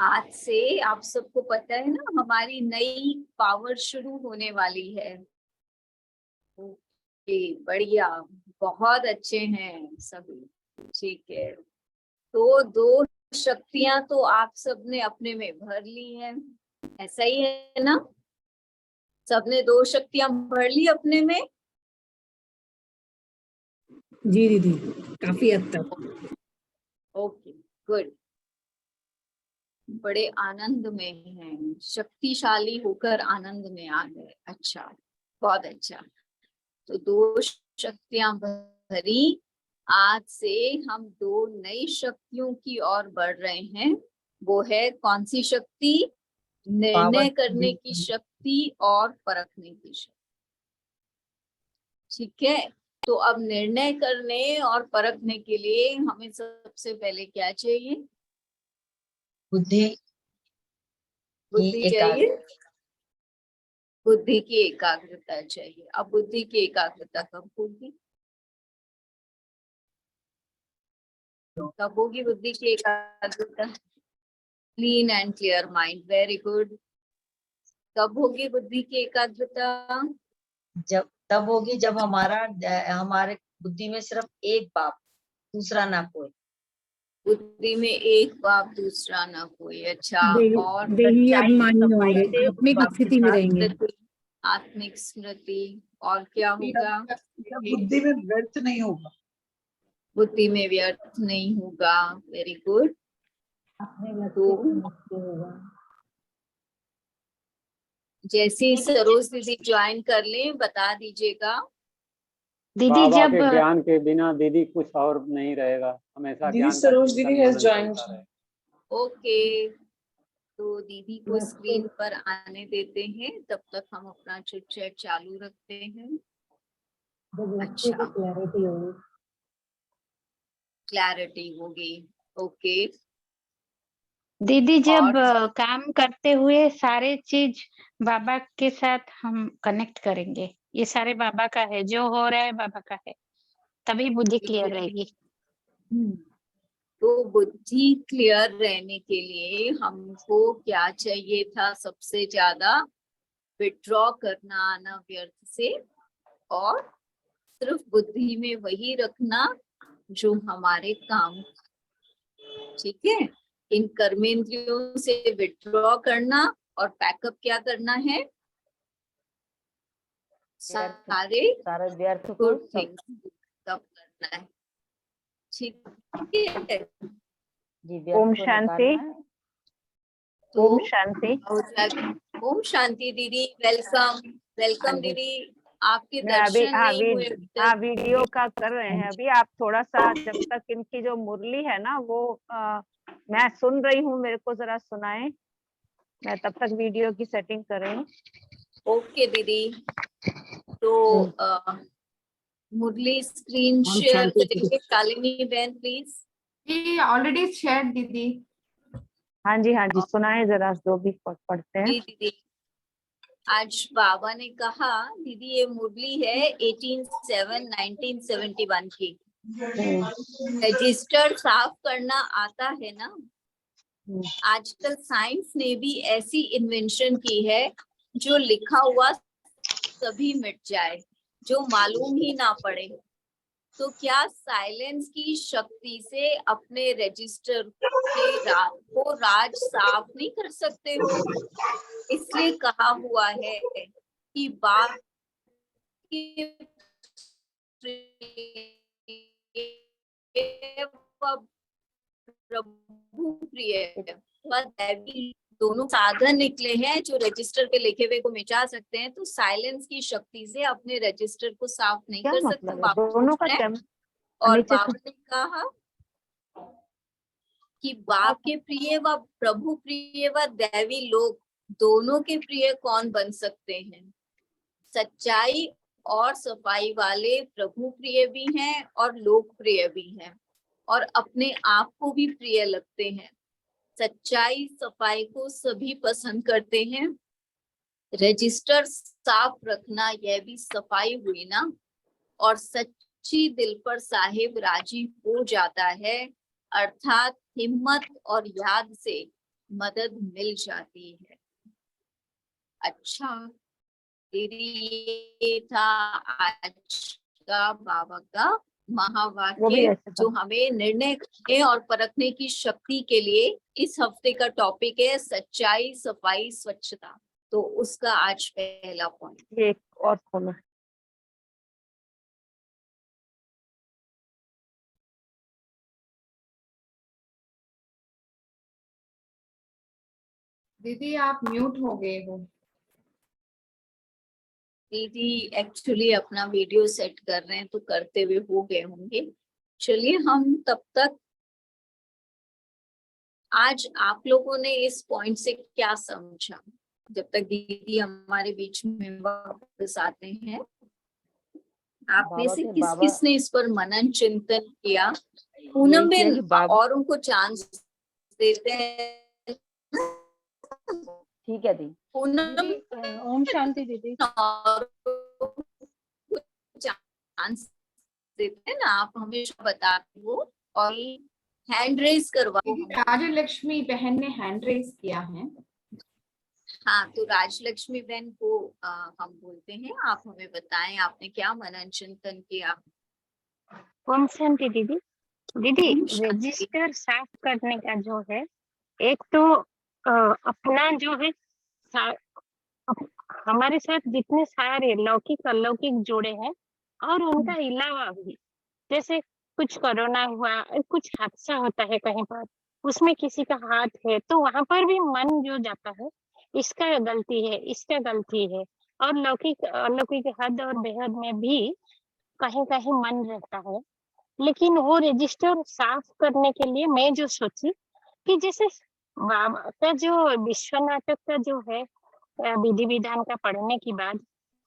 आज से आप सबको पता है ना, हमारी नई पावर शुरू होने वाली है। ओके, बढ़िया, बहुत अच्छे हैं सभी। ठीक है, तो दो शक्तियां तो आप सबने अपने में भर ली हैं, ऐसा ही है ना? सबने दो शक्तियां भर ली अपने में। जी दीदी, काफी हद तक। Okay, good. बड़े आनंद में हैं, शक्तिशाली होकर आनंद में आ गए। अच्छा, बहुत अच्छा। तो दो शक्तियां भरी, आज से हम दो नई शक्तियों की ओर बढ़ रहे हैं। वो है कौन सी शक्ति? निर्णय करने की शक्ति और परखने की शक्ति। ठीक है, तो अब निर्णय करने और परखने के लिए हमें सबसे पहले क्या चाहिए? बुद्धि बुद्धि चाहिए। बुद्धि की एकाग्रता चाहिए। अब बुद्धि की एकाग्रता कब होगी? कब होगी बुद्धि की एकाग्रता? Clean and clear mind, very good. कब होगी बुद्धि की एकाग्रता? जब तब होगी जब हमारे बुद्धि में सिर्फ एक बाप, दूसरा ना कोई। बुद्धि में एक बाप, दूसरा ना कोई। अच्छा, और देही अभिमानी होंगे, आत्मिक स्थिति में रहेंगे। आत्मिक स्मृति। और क्या होगा? बुद्धि में व्यर्थ नहीं होगा। बुद्धि में व्यर्थ नहीं होगा, वेरी गुड। जैसे ही सरोज दीदी ज्वाइन कर ले बता दीजिएगा। दीदी बाबा जब के ज्ञान के बिना दीदी कुछ और नहीं रहेगा, हमेशा दीदी ज्ञान का सरोज दीदी चिंतन हैज मनन ज्वाइंड। चलता रहे। ओके, तो दीदी को स्क्रीन पर आने देते हैं, तब तक हम अपना चिट चैट चालू रखते हैं। अच्छा, क्लैरिटी होगी। ओके दीदी जब और काम करते हुए सारे चीज बाबा के साथ हम कनेक्ट करेंगे, ये सारे बाबा का है, जो हो रहा है बाबा का है, तभी बुद्धि क्लियर रहेगी। तो बुद्धि क्लियर रहने के लिए हमको क्या चाहिए था? सबसे ज्यादा विड्रॉ करना आना व्यर्थ से, और सिर्फ बुद्धि में वही रखना जो हमारे काम। ठीक है, इन कर्मेंद्रियों से विड्रॉ करना और पैकअप क्या करना है? सारे व्यर्थ गुड थिंग्स तब करना है। ठीक है, ओम शांति। तो ओम शांति। ओम शांति दीदी, वेलकम वेलकम दीदी। आपके मैं अभी दर्शन नहीं हुए अभी तक। वीडियो का कर रहे हैं अभी। आप थोड़ा सा जब तक इनकी जो मुरली है ना वो मैं सुन रही हूँ, मेरे को जरा सुनाएं, मैं तब तक वीडियो की सेटिंग कर रही हूँ। ओके दीदी, तो मुरली स्क्रीन शेयर करेंगे शालिनी बहन प्लीज। जी ऑलरेडी शेयर दीदी। हाँ जी सुनाएं जरा, जो भी पढ़ते हैं। जी दीदी, आज बाबा ने कहा दीदी ये मुरली है 18/7/1971 की। रजिस्टर साफ करना आता है ना? आजकल साइंस ने भी ऐसी इन्वेंशन की है जो लिखा हुआ सभी मिट जाए, जो मालूम ही ना पड़े। तो क्या साइलेंस की शक्ति से अपने रजिस्टर को राज साफ नहीं कर सकते हो? इसलिए कहा हुआ है कि बाप के प्रभु प्रिय व दैवी दोनों साधन निकले हैं जो रजिस्टर पे लिखे हुए को मिटा सकते हैं। तो साइलेंस की शक्ति से अपने रजिस्टर को साफ नहीं कर सकते बाबा दोनों का और बाबा ने कहा कि बाप के प्रिय व प्रभु प्रिय व दैवी लोग दोनों के प्रिय कौन बन सकते हैं? सच्चाई और सफाई वाले प्रभु प्रिय भी हैं और लोक प्रिय भी हैं, और अपने आप को भी प्रिय लगते हैं। सच्चाई सफाई को सभी पसंद करते हैं। रजिस्टर साफ रखना यह भी सफाई हुई ना? और सच्ची दिल पर साहिब राजी हो जाता है, अर्थात हिम्मत और याद से मदद मिल जाती है। अच्छा दीदी, ये था आज का बाबा का वो भी महावाक्य, ऐसे जो था। हमें निर्णय करने और परखने की शक्ति के लिए इस हफ्ते का टॉपिक है सच्चाई, सफाई, स्वच्छता। तो उसका आज पहला पॉइंट। ये एक और खोलो। दीदी आप म्यूट हो गए हो। दीदी एक्चुअली अपना वीडियो सेट कर रहे हैं, तो करते हुए हो गए होंगे। चलिए हम तब तक, आज आप लोगों ने इस पॉइंट से क्या समझा, जब तक दीदी हमारे बीच में वापस आते हैं। आप में बाबा से के किस बाबा किस ने इस पर मनन चिंतन किया? यही पूनम किया बेन कि बाबा, और उनको चांस देते हैं। ठीक है दी। पूनम ओम शांति दीदी। चांस देते हैं ना, आप हमेशा बताते हो और हैंड रेज करवा। दीदी राजलक्ष्मी बहन ने हैंड रेज किया है। हाँ, तो राजलक्ष्मी बहन को हम बोलते हैं, आप हमें बताएं आपने क्या मनन चिंतन किया। ओम शांति दीदी। दीदी ओम शांति। रजिस्टर साफ करने का जो है, एक तो अपना जो है हमारे साथ जितने सारे लौकिक अलौकिक जुड़े हैं और उनका अलावा भी, जैसे कुछ कोरोना हुआ, कुछ हादसा होता है कहीं पर, उसमें किसी का हाथ है, तो वहां पर भी मन जो जाता है, इसका गलती है, इसका गलती है। और लौकिक अलौकिक हद और बेहद में भी कहीं कहीं मन रहता है। लेकिन वो रजिस्टर साफ करने के लिए मैं जो सोची कि जैसे बाबा का जो विश्व नाटक का जो है विधि विधान का पढ़ने के बाद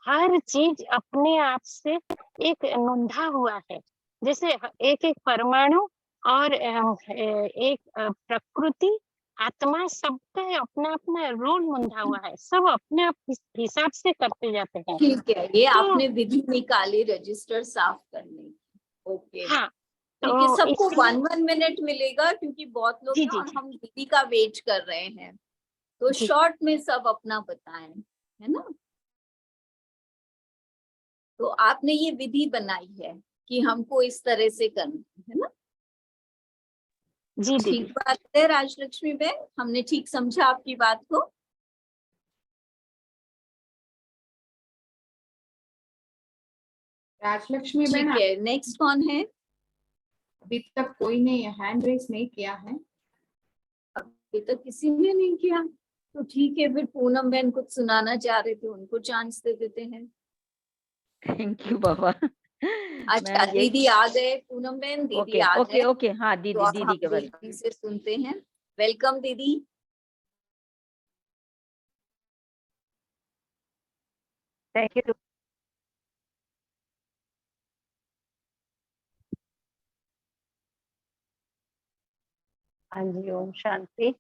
हर चीज अपने आप से एक नोंधा हुआ है, जैसे एक एक परमाणु और एक प्रकृति, आत्मा, सबका अपना अपना रोल नोंधा हुआ है, सब अपने आप हिसाब से करते जाते हैं। ठीक है, ये तो आपने विधि निकाली रजिस्टर साफ करने की। ओके हाँ, ठीक है, तो सबको इसलिए 1 मिनट मिलेगा, क्योंकि बहुत लोग जी ना, जी और जी हम दीदी का वेट कर रहे हैं, तो जी शॉर्ट में सब अपना बताएं, है ना। तो आपने ये विधि बनाई है कि हमको इस तरह से करना है ना। जी ठीक दीदी। बात है राजलक्ष्मी बहन, हमने ठीक समझा आपकी बात को। राजलक्ष्मी ठीक बहन है, नेक्स्ट कौन है? अभी तक कोई ने हैंड रेज नहीं किया है। अभी तक किसी ने नहीं किया, तो ठीक है, फिर पूनम बहन कुछ सुनाना चाह रहे थे, उनको चांस दे देते हैं। थैंक यू बाबा। अच्छा मैं ये, दीदी आ गए, पूनम बहन दीदी ओके आ ओके गए, ओके, हाँ तो दीदी, अब दीदी हम के बारे दीदी से सुनते हैं। वेलकम दीदी। Thank you. हाँ जी, ओम शांति।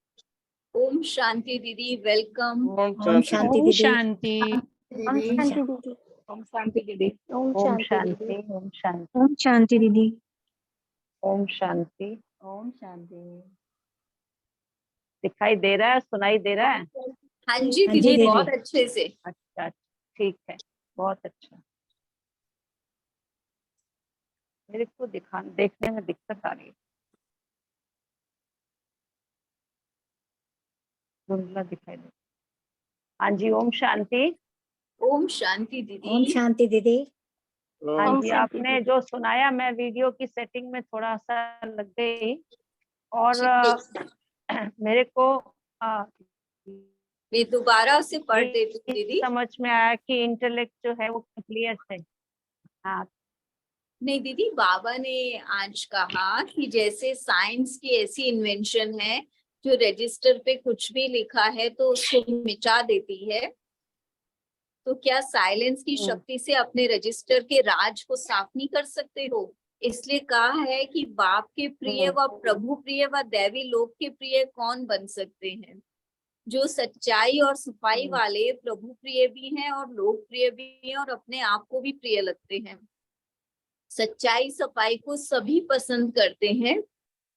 ओम शांति दीदी, वेलकम। ओम शांति ओम दीदी। शांति। ओम दीदी शांति दीदी। ओम शांति दीदी। ओम ओम शांति दीदी। शांति, ओम शांति, ओम शांति दीदी। ओम शांति। ओम शांति। दिखाई दे रहा है, सुनाई दे रहा है? हाँ जी हाँ जी दीदी, दीदी। बहुत अच्छे से। अच्छा, ठीक है, बहुत अच्छा। मेरे को देखने में दिक्कत आ रही है, धुंधला दिखाई दे। हाँ जी, ओम शांति। ओम शांति ओम दीदी। शांति दीदी। हाँ ओम जी, शांति आपने जो सुनाया, मैं वीडियो की सेटिंग में थोड़ा सा लग गई और मेरे को मैं दोबारा से पढ़ ये देती हूँ दीदी। समझ में आया कि इंटेलेक्ट जो है वो क्लियर है। हाँ, नहीं दीदी, बाबा ने आज कहा कि जैसे साइंस की ऐसी इन्वेंशन है जो रजिस्टर पे कुछ भी लिखा है तो उसको मिटा देती है, तो क्या साइलेंस की शक्ति से अपने रजिस्टर के राज को साफ नहीं कर सकते हो? इसलिए कहा है कि बाप के प्रिय व प्रभु प्रिय व दैवी लोक के प्रिय कौन बन सकते हैं? जो सच्चाई और सफाई वाले प्रभु प्रिय भी हैं और लोक प्रिय भी हैं और अपने आप को भी प्रिय लगते हैं। सच्चाई सफाई को सभी पसंद करते हैं।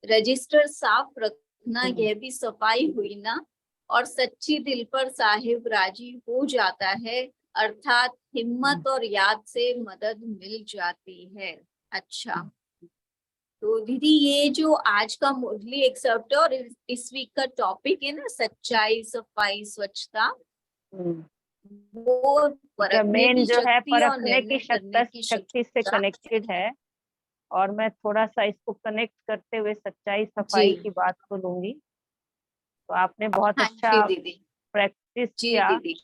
रजिस्टर साफ ना यह भी सफाई हुई ना, और सच्ची दिल पर साहिब राजी हो जाता है, अर्थात हिम्मत और याद से मदद मिल जाती है। अच्छा, तो दीदी ये जो आज का मुरली एक्सेप्ट और इस वीक का टॉपिक है ना, सच्चाई, सफाई, स्वच्छता, वो परखने मेन की जो है शक्ति और परखने की निर्णय करने की शक्ति से क्षमता। कनेक्टेड है। और मैं थोड़ा सा इसको कनेक्ट करते हुए सच्चाई सफाई जी की बात को लूंगी। तो आपने बहुत हाँ अच्छा जी दीदी। प्रैक्टिस जी किया दीदी।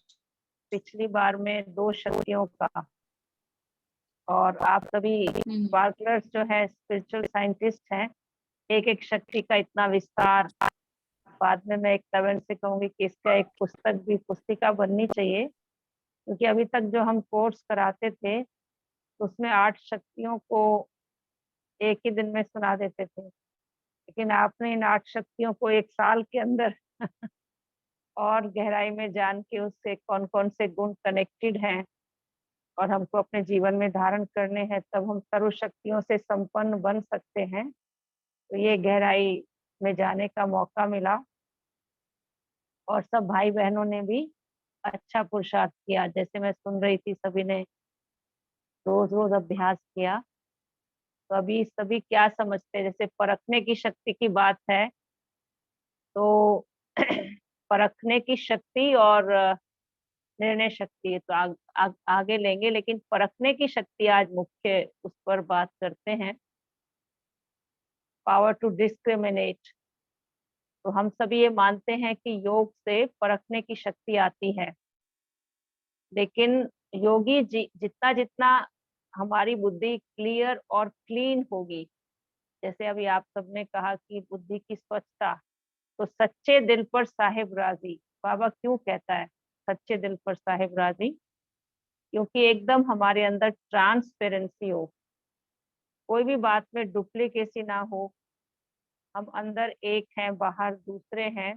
पिछली बार में 2 शक्तियों का। और आप सभी स्पार्कलर्स जो है स्पिरिचुअल साइंटिस्ट हैं, एक एक शक्ति का इतना विस्तार, बाद में मैं एक कमेंट से कहूंगी कि इसका एक पुस्तिका बननी चाहिए, क्योंकि अभी तक जो हम कोर्स कराते थे तो उसमें 8 शक्तियों को एक ही दिन में सुना देते थे, लेकिन आपने इन 8 शक्तियों को 1 साल के अंदर और गहराई में जान के उससे कौन कौन से गुण कनेक्टेड हैं और हमको अपने जीवन में धारण करने हैं, तब हम सर्व शक्तियों से संपन्न बन सकते हैं। तो ये गहराई में जाने का मौका मिला और सब भाई बहनों ने भी अच्छा पुरुषार्थ किया। जैसे मैं सुन रही थी, सभी ने रोज रोज अभ्यास किया। तो अभी सभी क्या समझते हैं, जैसे परखने की शक्ति की बात है, तो परखने की शक्ति और निर्णय शक्ति तो आगे लेंगे, लेकिन परखने की शक्ति आज मुख्य उस पर बात करते हैं। Power to discriminate. तो हम सभी ये मानते हैं कि योग से परखने की शक्ति आती है, लेकिन योगी जितना जितना हमारी बुद्धि क्लियर और क्लीन होगी, जैसे अभी आप सबने कहा कि बुद्धि की स्वच्छता, तो सच्चे दिल पर साहिब राजी। बाबा क्यों कहता है सच्चे दिल पर साहिब राजी? क्योंकि एकदम हमारे अंदर ट्रांसपेरेंसी हो, कोई भी बात में डुप्लीकेसी ना हो, हम अंदर एक हैं बाहर दूसरे हैं।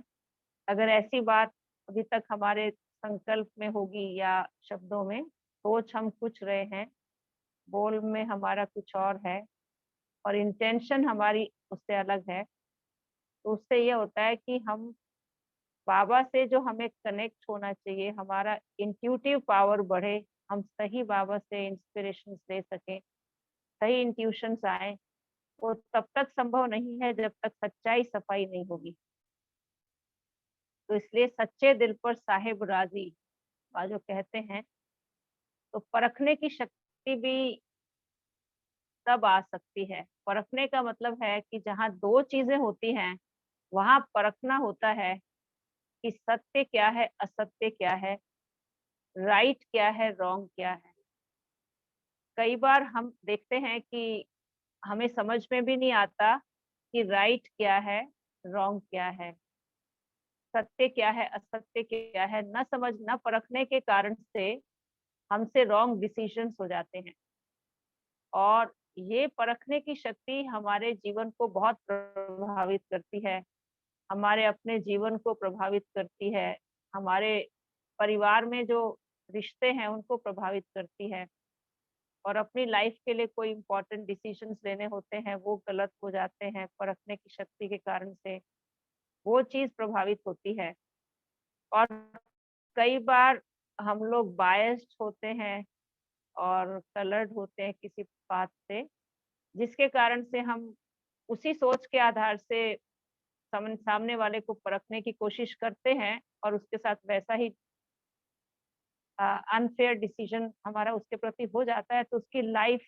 अगर ऐसी बात अभी तक हमारे संकल्प में होगी या शब्दों में, सोच हम कुछ रहे हैं, बोल में हमारा कुछ और है और इंटेंशन हमारी उससे अलग है, तो उससे ये होता है कि हम बाबा से जो हमें कनेक्ट होना चाहिए, हमारा इंट्यूटिव पावर बढ़े, हम सही बाबा से इंस्पिरेशन ले सकें, सही इंट्यूशंस आए, वो तब तक संभव नहीं है जब तक सच्चाई सफाई नहीं होगी। तो इसलिए सच्चे दिल पर साहिब राजी जो कहते हैं, तो परखने की शक्ति भी तब आ सकती है। परखने का मतलब है कि जहाँ 2 चीजें होती हैं वहां परखना होता है कि सत्य क्या है, असत्य क्या है, राइट क्या है, रॉन्ग क्या है। कई बार हम देखते हैं कि हमें समझ में भी नहीं आता कि राइट क्या है, रॉन्ग क्या है, सत्य क्या है, असत्य क्या है। न समझ न परखने के कारण से हमसे रॉन्ग डिसीजंस हो जाते हैं। और ये परखने की शक्ति हमारे जीवन को बहुत प्रभावित करती है, हमारे अपने जीवन को प्रभावित करती है, हमारे परिवार में जो रिश्ते हैं उनको प्रभावित करती है, और अपनी लाइफ के लिए कोई इम्पोर्टेंट डिसीजंस लेने होते हैं वो गलत हो जाते हैं परखने की शक्ति के कारण से, वो चीज प्रभावित होती है। और कई बार हम लोग बायस्ड होते हैं और कलर्ड होते हैं किसी बात से, जिसके कारण से हम उसी सोच के आधार से सामने वाले को परखने की कोशिश करते हैं और उसके साथ वैसा ही अनफेयर डिसीजन हमारा उसके प्रति हो जाता है, तो उसकी लाइफ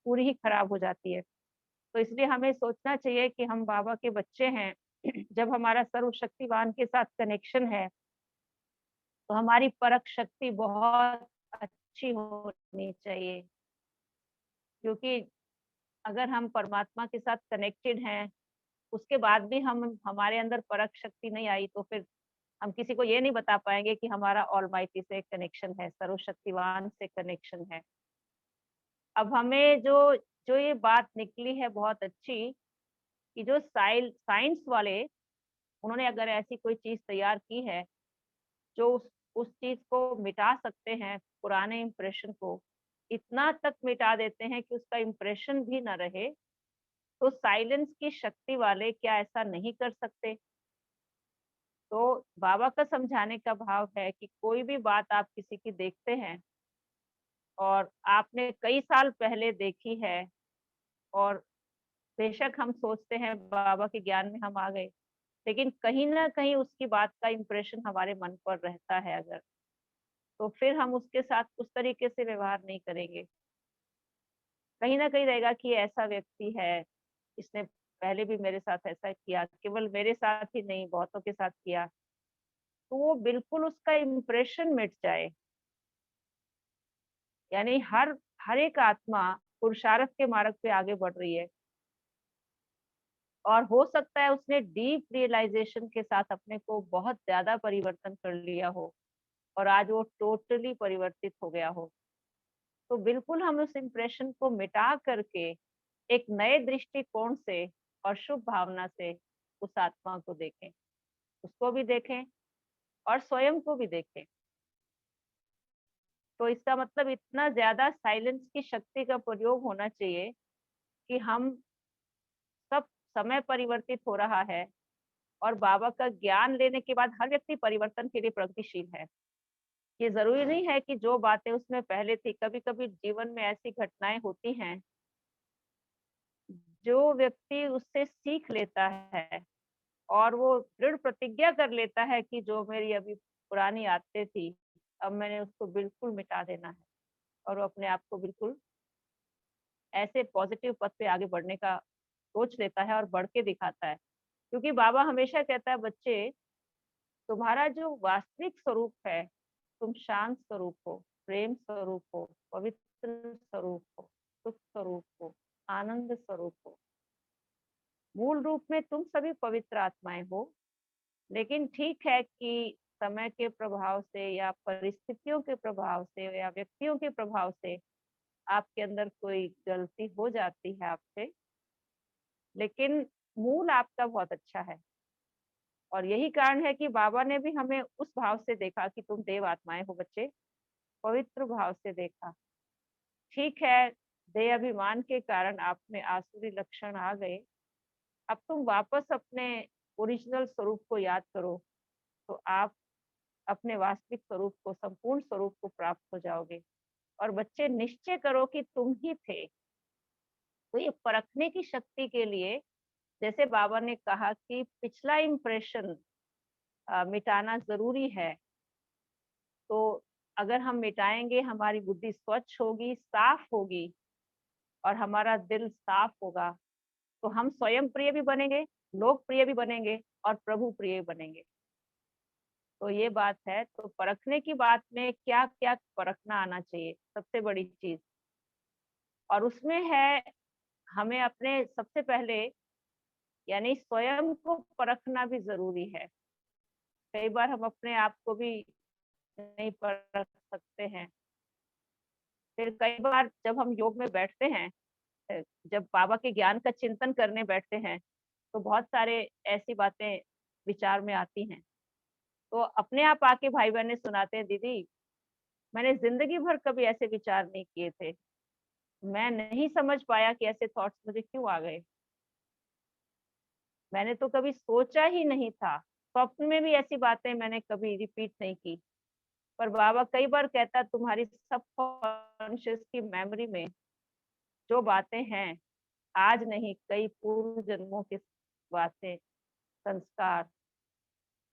पूरी ही खराब हो जाती है। तो इसलिए हमें सोचना चाहिए कि हम बाबा के बच्चे हैं। जब हमारा सर्वशक्तिवान के साथ कनेक्शन है तो हमारी परख शक्ति बहुत अच्छी होनी चाहिए, क्योंकि अगर हम परमात्मा के साथ कनेक्टेड हैं उसके बाद भी हम हमारे अंदर परख शक्ति नहीं आई, तो फिर हम किसी को ये नहीं बता पाएंगे कि हमारा ऑलमाइटी से कनेक्शन है, सर्वशक्तिवान से कनेक्शन है। अब हमें जो जो ये बात निकली है बहुत अच्छी, कि जो साइंस वाले उन्होंने अगर ऐसी कोई चीज तैयार की है जो उस चीज को मिटा सकते हैं, पुराने इंप्रेशन को इतना तक मिटा देते हैं कि उसका इंप्रेशन भी ना रहे, तो साइलेंस की शक्ति वाले क्या ऐसा नहीं कर सकते? तो बाबा का समझाने का भाव है कि कोई भी बात आप किसी की देखते हैं और आपने कई साल पहले देखी है, और बेशक हम सोचते हैं बाबा के ज्ञान में हम आ गए, लेकिन कहीं ना कहीं उसकी बात का इम्प्रेशन हमारे मन पर रहता है अगर, तो फिर हम उसके साथ उस तरीके से व्यवहार नहीं करेंगे। कहीं ना कहीं रहेगा कि ऐसा व्यक्ति है, इसने पहले भी मेरे साथ ऐसा किया, केवल मेरे साथ ही नहीं बहुतों के साथ किया, तो वो बिल्कुल उसका इम्प्रेशन मिट जाए। यानी हर हर एक आत्मा पुरुषार्थ के मार्ग पे आगे बढ़ रही है, और हो सकता है उसने डीप रियलाइजेशन के साथ अपने को बहुत ज्यादा परिवर्तन कर लिया हो, और आज वो टोटली परिवर्तित हो गया हो। तो बिल्कुल हम उस इम्प्रेशन को मिटा करके एक नए दृष्टिकोण से और शुभ भावना से उस आत्मा को देखें, उसको भी देखें और स्वयं को भी देखें। तो इसका मतलब इतना ज्यादा साइलेंस की शक्ति का प्रयोग होना चाहिए कि हम सब समय परिवर्तित हो रहा है, और बाबा का ज्ञान लेने के बाद हर व्यक्ति परिवर्तन के लिए प्रगतिशील है। ये जरूरी नहीं है कि जो बातें उसमें पहले थी, कभी कभी जीवन में ऐसी घटनाएं होती हैं जो व्यक्ति उससे सीख लेता है और वो दृढ़ प्रतिज्ञा कर लेता है कि जो मेरी अभी पुरानी आदतें थी, अब मैंने उसको बिल्कुल मिटा देना है, और वो अपने आप को बिल्कुल ऐसे पॉजिटिव पथ पे आगे बढ़ने का सोच लेता है और बढ़ के दिखाता है। क्योंकि बाबा हमेशा कहता है, बच्चे तुम्हारा जो वास्तविक स्वरूप है, तुम शांत स्वरूप हो, प्रेम स्वरूप हो, पवित्र स्वरूप हो, सुख स्वरूप हो, आनंद स्वरूप हो। मूल रूप में तुम सभी पवित्र आत्माएं हो, लेकिन ठीक है कि समय के प्रभाव से या परिस्थितियों के प्रभाव से या व्यक्तियों के प्रभाव से आपके अंदर कोई गलती हो जाती है आपसे, लेकिन मूल आपका बहुत अच्छा है। और यही कारण है कि बाबा ने भी हमें उस भाव से देखा कि तुम देव आत्माएं हो बच्चे, पवित्र भाव से देखा। ठीक है, देह अभिमान के कारण आप में आसुरी लक्षण आ गए, अब तुम वापस अपने ओरिजिनल स्वरूप को याद करो, तो आप अपने वास्तविक स्वरूप को, संपूर्ण स्वरूप को प्राप्त हो जाओगे। और बच्चे निश्चय करो कि तुम ही थे। तो ये परखने की शक्ति के लिए, जैसे बाबा ने कहा कि पिछला इम्प्रेशन मिटाना जरूरी है, तो अगर हम मिटाएंगे, हमारी बुद्धि स्वच्छ होगी, साफ होगी, और हमारा दिल साफ होगा, तो हम स्वयं प्रिय भी बनेंगे, लोक प्रिय भी बनेंगे, और प्रभु प्रिय बनेंगे। तो ये बात है। तो परखने की बात में क्या क्या परखना आना चाहिए, सबसे बड़ी चीज, और उसमें है हमें अपने सबसे पहले यानी स्वयं को परखना भी जरूरी है। कई बार हम अपने आप को भी नहीं परख सकते हैं। फिर कई बार जब हम योग में बैठते हैं, जब बाबा के ज्ञान का चिंतन करने बैठते हैं, तो बहुत सारे ऐसी बातें विचार में आती हैं, तो अपने आप आके भाई बहनें सुनाते हैं, दीदी मैंने जिंदगी भर कभी ऐसे विचार नहीं किए थे, मैं नहीं समझ पाया कि ऐसे थॉट्स मुझे क्यों आ गए, मैंने तो कभी सोचा ही नहीं था, स्वप्न में भी ऐसी बातें मैंने कभी रिपीट नहीं की। पर बाबा कई बार कहता, तुम्हारी सबकॉन्शियस की मेमोरी में जो बातें हैं, आज नहीं कई पूर्व जन्मों की बातें, संस्कार,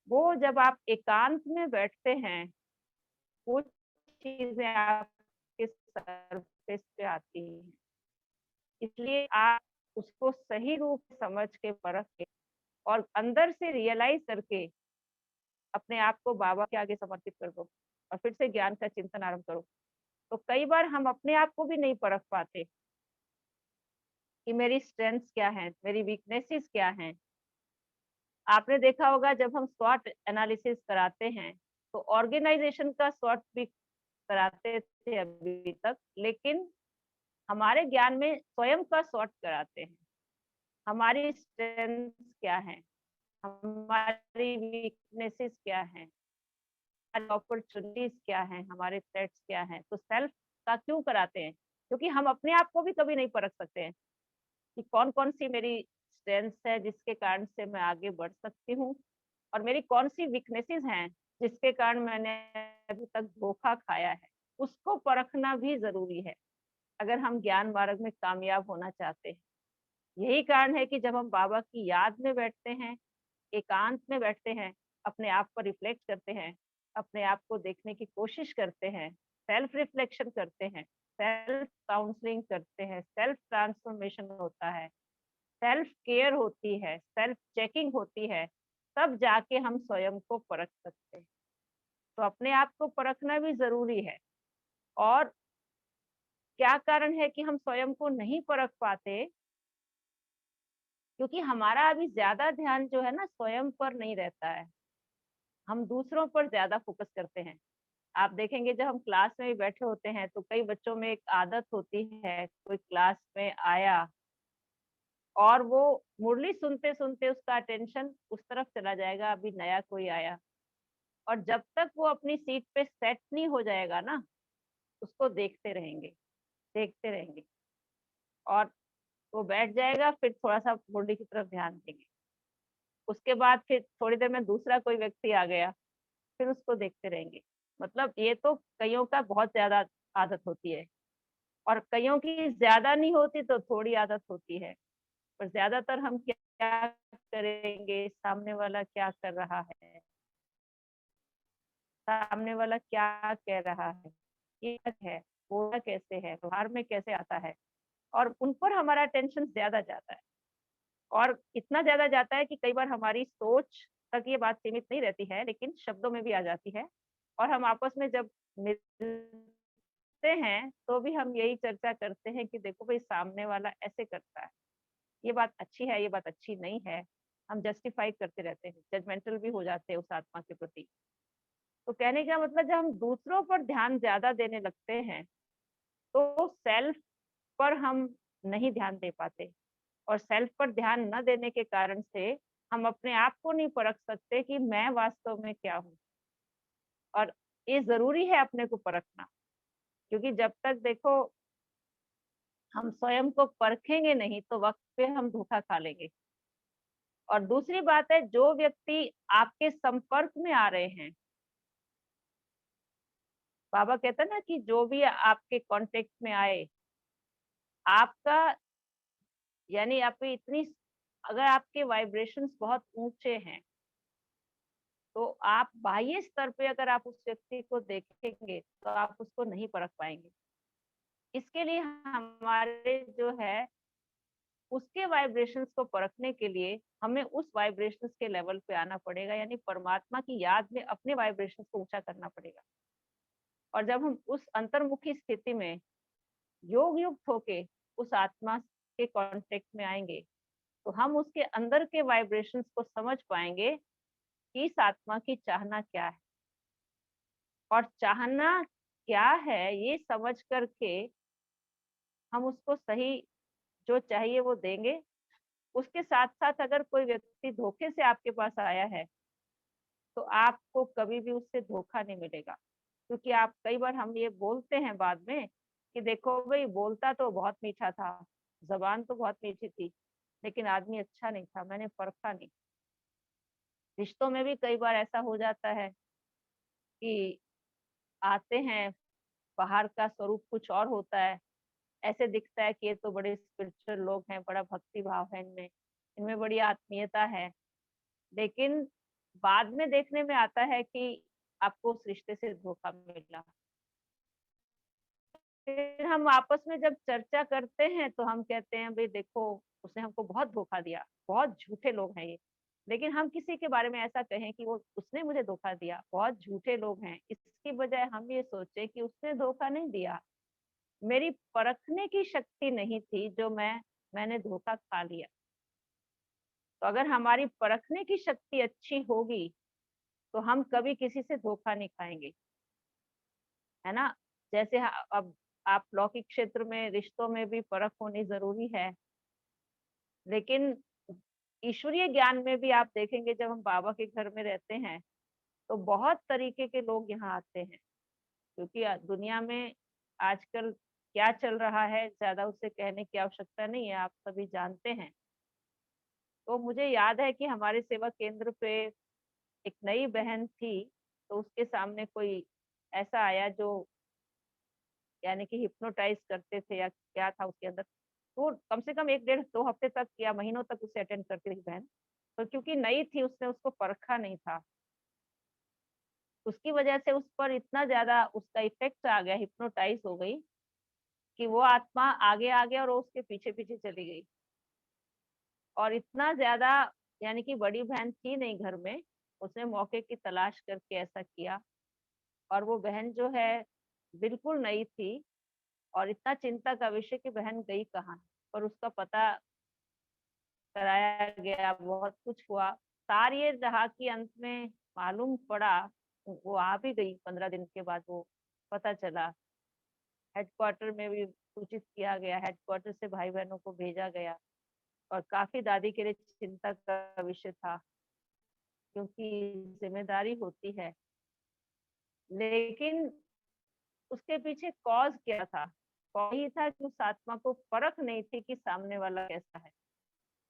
वो जब आप एकांत में बैठते हैं, वो चीजें आपके सरफेस पे आती हैं। इसलिए आप उसको सही रूप से समझ के, परख के, और अंदर से रियलाइज करके अपने आप को बाबा के आगे समर्पित कर दो, और फिर से ज्ञान का चिंतन आरंभ करो। तो कई बार हम अपने आप को भी नहीं परख पाते कि मेरी स्ट्रेंथ्स क्या हैं, मेरी वीकनेसेस क्या हैं। आपने देखा होगा जब हम स्वॉट एनालिसिस कराते हैं, तो ऑर्गेनाइजेशन का स्वॉट भी कराते थे अभी तक, लेकिन हमारे ज्ञान में स्वयं का स्वॉट कराते हैं। हमारी स्ट्रेंथ्स क्या है, हमारी वीकनेसेस क्या है, हमारी अपॉर्चुनिटीज क्या है, हमारे थ्रेट्स क्या हैं। तो सेल्फ का क्यों कराते हैं? क्योंकि हम अपने आप को भी कभी नहीं परख सकते हैं। कि कौन कौन सी मेरी स्ट्रेंथ्स है जिसके कारण से मैं आगे बढ़ सकती हूँ, और मेरी कौन सी वीकनेसेस हैं जिसके कारण मैंने अभी तक धोखा खाया है, उसको परखना भी जरूरी है अगर हम ज्ञान मार्ग में कामयाब होना चाहते हैं। यही कारण है कि जब हम बाबा की याद में बैठते हैं, एकांत में बैठते हैं, अपने आप पर रिफ्लेक्ट करते हैं, अपने आप को देखने की कोशिश करते हैं, सेल्फ रिफ्लेक्शन करते हैं, सेल्फ काउंसलिंग करते हैं, सेल्फ ट्रांसफॉर्मेशन होता है, सेल्फ केयर होती है, सेल्फ चेकिंग होती है, तब जाके हम स्वयं को परख सकते हैं। तो अपने आप को परखना भी जरूरी है। और क्या कारण है कि हम स्वयं को नहीं परख पाते? क्योंकि हमारा अभी ज्यादा ध्यान जो है ना स्वयं पर नहीं रहता है, हम दूसरों पर ज्यादा फोकस करते हैं। आप देखेंगे जब हम क्लास में भी बैठे होते हैं तो कई बच्चों में एक आदत होती है, कोई क्लास में आया और वो मुरली सुनते सुनते उसका अटेंशन उस तरफ चला जाएगा, अभी नया कोई आया, और जब तक वो अपनी सीट पे सेट नहीं हो जाएगा ना, उसको देखते रहेंगे, देखते रहेंगे, और वो बैठ जाएगा, फिर थोड़ा सा मुरली की तरफ ध्यान देंगे। उसके बाद फिर थोड़ी देर में दूसरा कोई व्यक्ति आ गया, फिर उसको देखते रहेंगे। मतलब ये तो कईयों का बहुत ज्यादा आदत होती है, और कईयों की ज्यादा नहीं होती तो थोड़ी आदत होती है, पर ज्यादातर हम क्या करेंगे, सामने वाला क्या कर रहा है, सामने वाला क्या कह रहा है, ये है, बोला कैसे है, व्यवहार में कैसे आता है, और उन पर हमारा अटेंशन ज्यादा जाता है। और इतना ज्यादा जाता है कि कई बार हमारी सोच तक ये बात सीमित नहीं रहती है, लेकिन शब्दों में भी आ जाती है। और हम आपस में जब मिलते हैं तो भी हम यही चर्चा करते हैं कि देखो भाई सामने वाला ऐसे करता है, ये बात अच्छी है, ये बात अच्छी नहीं है। हम जस्टिफाई करते रहते हैं, जजमेंटल भी हो जाते हैं उस आत्मा के प्रति। तो कहने का मतलब जब हम दूसरों पर ध्यान ज्यादा देने लगते हैं तो सेल्फ पर हम नहीं ध्यान दे पाते, और सेल्फ पर ध्यान न देने के कारण से हम अपने आप को नहीं परख सकते कि मैं वास्तव में क्या हूँ। और ये जरूरी है अपने को परखना, क्योंकि जब तक देखो हम स्वयं को परखेंगे नहीं तो वक्त पे हम धोखा खा लेंगे। और दूसरी बात है, जो व्यक्ति आपके संपर्क में आ रहे हैं, बाबा कहते हैं ना कि जो भी आपके कांटेक्ट में आए, आपका यानी आप इतनी, अगर आपके वाइब्रेशंस बहुत ऊंचे हैं तो आप बाह्य स्तर पे अगर आप उस व्यक्ति को देखेंगे तो आप उसको नहीं परख पाएंगे। इसके लिए हमारे जो है उसके वाइब्रेशंस को परखने के लिए हमें उस वाइब्रेशंस के लेवल पे आना पड़ेगा, यानी परमात्मा की याद में अपने वाइब्रेशंस को ऊंचा करना पड़ेगा। और जब हम उस अंतर्मुखी स्थिति में योग युक्त होके उस आत्मा के कांटेक्ट में आएंगे तो हम उसके अंदर के वाइब्रेशंस को समझ पाएंगे कि इस आत्मा की चाहना क्या है। और चाहना क्या है ये समझ करके हम उसको सही जो चाहिए वो देंगे। उसके साथ साथ अगर कोई व्यक्ति धोखे से आपके पास आया है तो आपको कभी भी उससे धोखा नहीं मिलेगा, क्योंकि आप कई बार हम ये बोलते हैं बाद में कि देखो भाई बोलता तो बहुत मीठा था, जबान तो बहुत मीठी थी, लेकिन आदमी अच्छा नहीं था, मैंने परखा नहीं। रिश्तों में भी कई बार ऐसा हो जाता है कि आते हैं, बाहर का स्वरूप कुछ और होता है, ऐसे दिखता है कि ये तो बड़े स्पिरिचुअल लोग हैं, बड़ा भक्ति भाव है इनमें, इनमें बड़ी आत्मीयता है, लेकिन बाद में देखने में आता है कि आपको उस रिश्ते से धोखा मिला। फिर हम आपस में जब चर्चा करते हैं तो हम कहते हैं भाई देखो उसने हमको बहुत धोखा दिया, बहुत झूठे लोग हैं ये। लेकिन हम किसी के बारे में ऐसा कहें कि वो उसने मुझे धोखा दिया, बहुत झूठे लोग हैं, इसकी बजाय हम ये सोचे कि उसने धोखा नहीं दिया, मेरी परखने की शक्ति नहीं थी जो मैंने धोखा खा लिया। तो अगर हमारी परखने की शक्ति अच्छी होगी तो हम कभी किसी से धोखा नहीं खाएंगे, है ना। जैसे अब आप लौकिक क्षेत्र में रिश्तों में भी परख होनी जरूरी है, लेकिन ईश्वरीय ज्ञान में भी आप देखेंगे जब हम बाबा के घर में रहते हैं तो बहुत तरीके के लोग यहाँ आते हैं, क्योंकि दुनिया में आजकल क्या चल रहा है ज्यादा उसे कहने की आवश्यकता नहीं है, आप सभी जानते हैं। तो मुझे याद है कि हमारे सेवा केंद्र पे एक नई बहन थी, तो उसके सामने कोई ऐसा आया जो यानी कि हिप्नोटाइज करते थे या क्या था उसके अंदर। तो कम से कम 1 डेढ़ 2 हफ्ते तक या महीनों तक उसे अटेंड करती रही बहन। पर क्योंकि नई थी, उसने उसको परखा नहीं था, उसकी वजह से उस पर इतना ज्यादा उसका इफेक्ट आ गया, हिप्नोटाइज हो गई कि वो आत्मा आगे आ गया और वो उसके पीछे पीछे चली गई। और इतना ज्यादा, यानी कि बड़ी बहन थी नहीं घर में, उसने मौके की तलाश करके ऐसा किया। और वो बहन जो है बिल्कुल नई थी, और इतना चिंता का विषय कि बहन गई कहाँ, पर उसका पता कराया गया, बहुत कुछ हुआ। सार ये रहा कि अंत में मालूम पड़ा, वो आ भी गई 15 दिन के बाद, वो पता चला। हेडक्वार्टर में भी सूचित किया गया, हेडक्वार्टर से भाई बहनों को भेजा गया। और काफी दादी के लिए चिंता का विषय था, क्योंकि जिम्मेदारी होती है। लेकिन उसके पीछे कॉज क्या था? कॉज ये था कि उस आत्मा को परख नहीं थी कि सामने वाला कैसा है।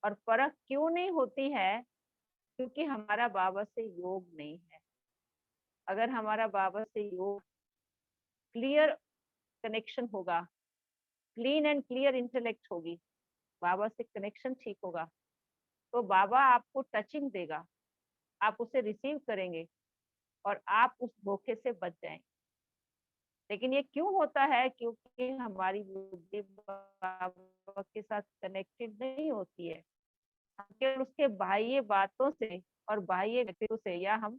और परख क्यों नहीं होती है? क्योंकि हमारा बाबा से योग नहीं है। अगर हमारा बाबा से योग, क्लियर कनेक्शन होगा, क्लीन एंड क्लियर इंटेलेक्ट होगी, बाबा से कनेक्शन ठीक होगा, तो बाबा आपको टचिंग देगा, आप उसे रिसीव करेंगे और आप उस धोखे से बच जाएंगे। लेकिन ये क्यों होता है? क्योंकि हमारी बुद्धि बाबा के साथ कनेक्टेड नहीं होती है। हम केवल उसके बाह्य बातों से और बाह्य व्यक्तित्व से, या हम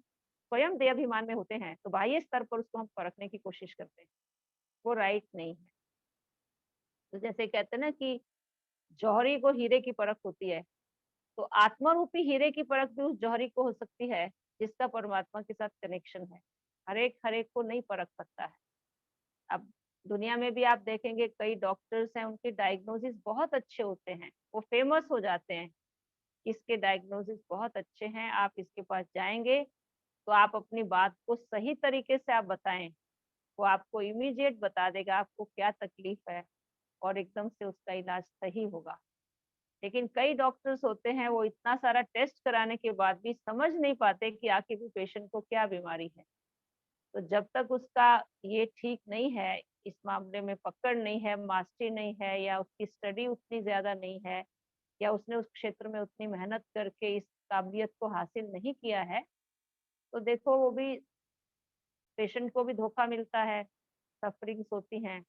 स्वयं देहाभिमान में होते हैं तो बाह्य स्तर पर उसको हम परखने की कोशिश करते हैं, वो राइट नहीं है। तो जैसे कहते हैं ना कि जौहरी को हीरे की परख होती है, तो आत्मा रूपी हीरे की परख भी उस जौहरी को हो सकती है जिसका परमात्मा के साथ कनेक्शन है। हरेक को नहीं परख सकता है। अब दुनिया में भी आप देखेंगे कई डॉक्टर्स हैं, उनके डायग्नोसिस बहुत अच्छे होते हैं, वो फेमस हो जाते हैं, इसके डायग्नोसिस बहुत अच्छे हैं, आप इसके पास जाएंगे तो आप अपनी बात को सही तरीके से आप बताएं, वो आपको इमीडिएट बता देगा आपको क्या तकलीफ है और एकदम से उसका इलाज सही होगा। लेकिन कई डॉक्टर्स होते हैं, वो इतना सारा टेस्ट कराने के बाद भी समझ नहीं पाते कि आखिर भी पेशेंट को क्या बीमारी है। तो जब तक उसका ये ठीक नहीं है, इस मामले में पकड़ नहीं है, मास्टरी नहीं है, या उसकी स्टडी उतनी ज्यादा नहीं है, या उसने उस क्षेत्र में उतनी मेहनत करके इस काबिलियत को हासिल नहीं किया है, तो देखो वो भी, पेशेंट को भी धोखा मिलता है, सफरिंग्स होती हैं,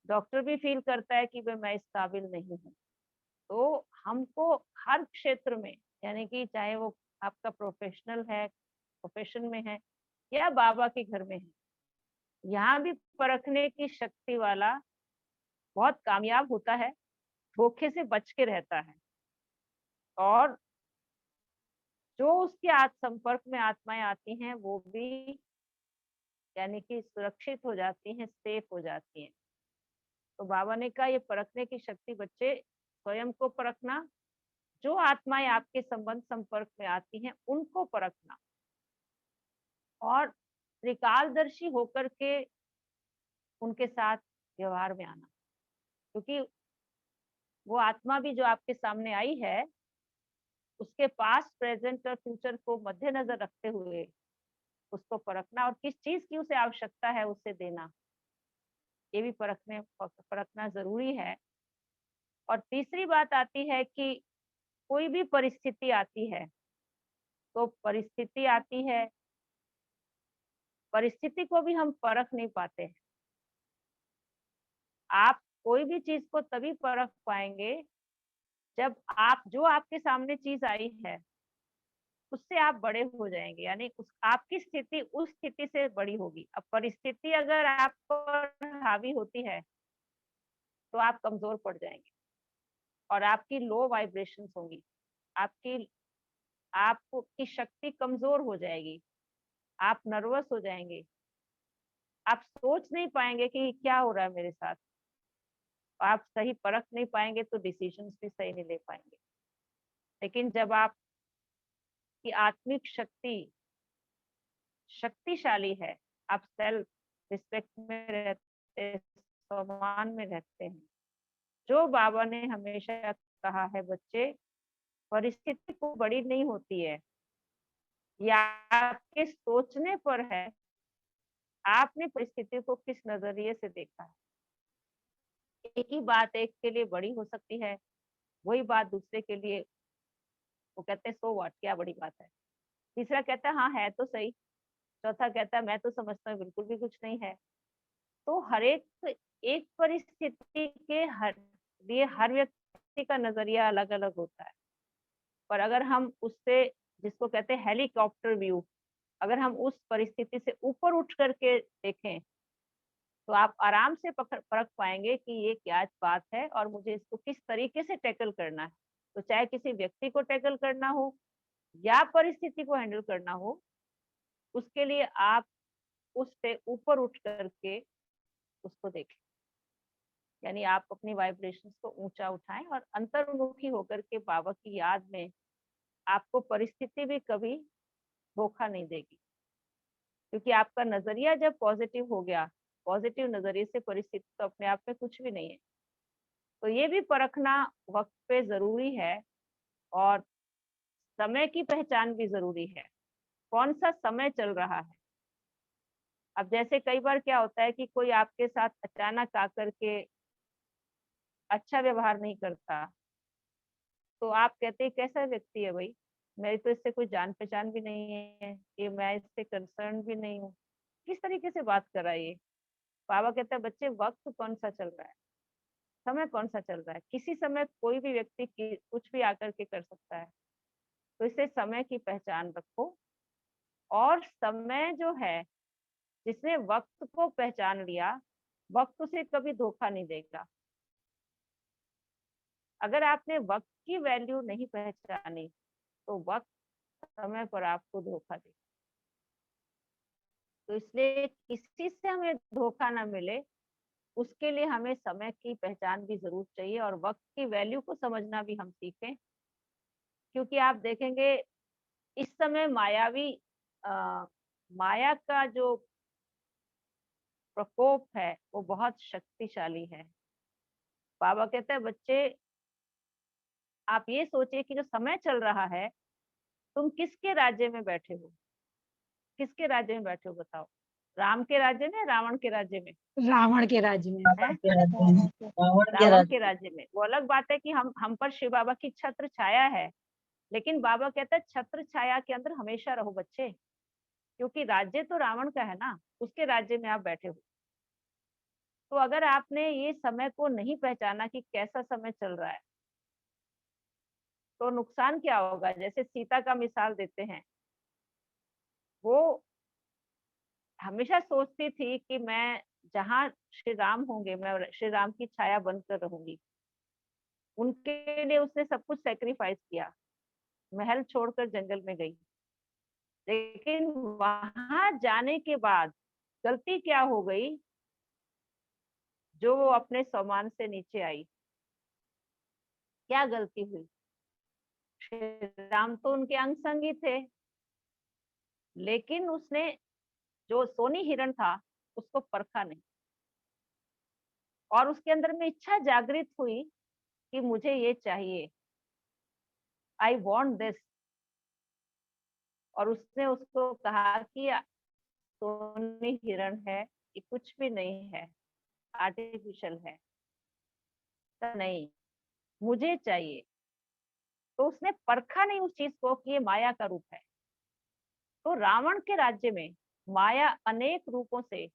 डॉक्टर भी फील करता है कि भाई मैं इस काबिल नहीं हूँ। तो हमको हर क्षेत्र में, यानी कि चाहे वो आपका प्रोफेशनल है, प्रोफेशन में है, या बाबा के घर में है, यहाँ भी परखने की शक्ति वाला बहुत कामयाब होता है, धोखे से बच के रहता है। और जो उसके संपर्क में आत्माएं आती हैं वो भी, यानी कि सुरक्षित हो जाती हैं, सेफ हो जाती हैं। तो बाबा ने कहा ये परखने की शक्ति बच्चे, स्वयं को परखना, जो आत्माएं आपके संबंध संपर्क में आती हैं उनको परखना, और त्रिकालदर्शी होकर के उनके साथ व्यवहार में आना। क्योंकि वो आत्मा भी जो आपके सामने आई है, उसके पास्ट, प्रेजेंट और फ्यूचर को मद्देनजर रखते हुए उसको परखना, और किस चीज की उसे आवश्यकता है उसे देना, ये भी परखना जरूरी है। और तीसरी बात आती है कि कोई भी परिस्थिति आती है, तो परिस्थिति आती है, परिस्थिति को भी हम परख नहीं पाते हैं। आप कोई भी चीज को तभी परख पाएंगे जब आप, जो आपके सामने चीज आई है उससे आप बड़े हो जाएंगे, यानी उस आपकी स्थिति उस स्थिति से बड़ी होगी। अब परिस्थिति अगर आप पर हावी होती है तो आप कमजोर पड़ जाएंगे और आपकी लो वाइब्रेशंस होंगी, आपकी शक्ति कमजोर हो जाएगी, आप नर्वस हो जाएंगे, आप सोच नहीं पाएंगे कि क्या हो रहा है मेरे साथ, आप सही परख नहीं पाएंगे तो डिसीजंस भी सही नहीं ले पाएंगे। लेकिन जब आपकी आत्मिक शक्ति शक्तिशाली है, आप सेल्फ रिस्पेक्ट में रहते, सम्मान में रहते हैं। जो बाबा ने हमेशा कहा है बच्चे, परिस्थिति को बड़ी नहीं होती है, या आपके सोचने पर है, आपने परिस्थिति को किस नजरिए से देखा है। एक ही बात एक के लिए बड़ी हो सकती है, वही बात दूसरे के लिए वो कहते हैं सो व्हाट, क्या बड़ी बात है। तीसरा कहता है हाँ है तो सही, चौथा कहता है मैं तो समझता हूँ बिल्कुल भी कुछ नहीं है। तो हर एक परिस्थिति के हर व्यक्ति का नजरिया अलग अलग होता है। पर अगर हम उससे, जिसको कहते हैं हेलीकॉप्टर व्यू, अगर हम उस परिस्थिति से ऊपर उठ करके देखें तो आप आराम से परख पाएंगे कि ये क्या बात है और मुझे इसको किस तरीके से टैकल करना है। तो चाहे किसी व्यक्ति को टैकल करना हो या परिस्थिति को हैंडल करना हो, उसके लिए आप उससे ऊपर उठ करके उसको देखें। यानी आप अपनी वाइब्रेशंस को ऊंचा उठाएं और अंतर्मुखी होकर के बाबा की याद में आपको परिस्थिति भी कभी धोखा नहीं देगी, क्योंकि आपका नजरिया जब पॉजिटिव हो गया, पॉजिटिव नजरिए से परिस्थिति तो अपने आप में कुछ भी नहीं है। तो ये भी परखना वक्त पे जरूरी है और समय की पहचान भी जरूरी है, कौन सा समय चल रहा है। अब जैसे कई बार क्या होता है कि कोई आपके साथ अचानक आकर के अच्छा व्यवहार नहीं करता, तो आप कहते हैं कैसा व्यक्ति है भाई, मेरी तो इससे कोई जान पहचान भी नहीं है, ये मैं इससे कंसर्न भी नहीं हूँ, किस तरीके से बात कर रहा है ये। बाबा कहता है बच्चे वक्त कौन सा चल रहा है, समय कौन सा चल रहा है। किसी समय कोई भी व्यक्ति कुछ भी आकर के कर सकता है, तो इससे समय की पहचान रखो। और समय जो है, जिसने वक्त को पहचान लिया, वक्त उसे कभी धोखा नहीं देगा। अगर आपने वक्त की वैल्यू नहीं पहचानी तो वक्त समय पर आपको धोखा देगा। तो इसलिए किसी से हमें धोखा ना मिले, उसके लिए हमें समय की पहचान भी जरूर चाहिए और वक्त की वैल्यू को समझना भी हम सीखें। क्योंकि आप देखेंगे इस समय माया का जो प्रकोप है वो बहुत शक्तिशाली है। बाबा कहते हैं बच्चे, आप ये सोचिए कि जो समय चल रहा है, तुम किसके राज्य में बैठे हो, किसके राज्य में बैठे हो बताओ। राम के राज्य में, रावण के राज्य में? रावण के राज्य में। रावण के राज्य में, रावण के रावण राज्य के राज्य में। वो अलग बात है कि हम पर शिव बाबा की छत्र छाया है, लेकिन बाबा कहता है छत्र छाया के अंदर हमेशा रहो बच्चे, क्योंकि राज्य तो रावण का है ना, उसके राज्य में आप बैठे हो। तो अगर आपने ये समय को नहीं पहचाना कि कैसा समय चल रहा है, तो नुकसान क्या होगा। जैसे सीता का मिसाल देते हैं, वो हमेशा सोचती थी कि मैं जहाँ श्री राम होंगे, मैं श्री राम की छाया बनकर रहूंगी। उनके लिए उसने सब कुछ सेक्रीफाइस किया, महल छोड़कर जंगल में गई। लेकिन वहां जाने के बाद गलती क्या हो गई, जो वो अपने सम्मान से नीचे आई। क्या गलती हुई? श्री राम तो उनके अंग संगी थे, लेकिन उसने जो सोनी हिरण था उसको परखा नहीं, और उसके अंदर में इच्छा जागृत हुई कि मुझे ये चाहिए, आई वॉन्ट दिस। और उसने उसको कहा कि सोनी हिरण है, ये कुछ भी नहीं है, आर्टिफिशियल है, तो नहीं, मुझे चाहिए। तो उसने परखा नहीं उस चीज को कि ये माया का रूप है। तो रावण के राज्य में माया अनेक रूपों से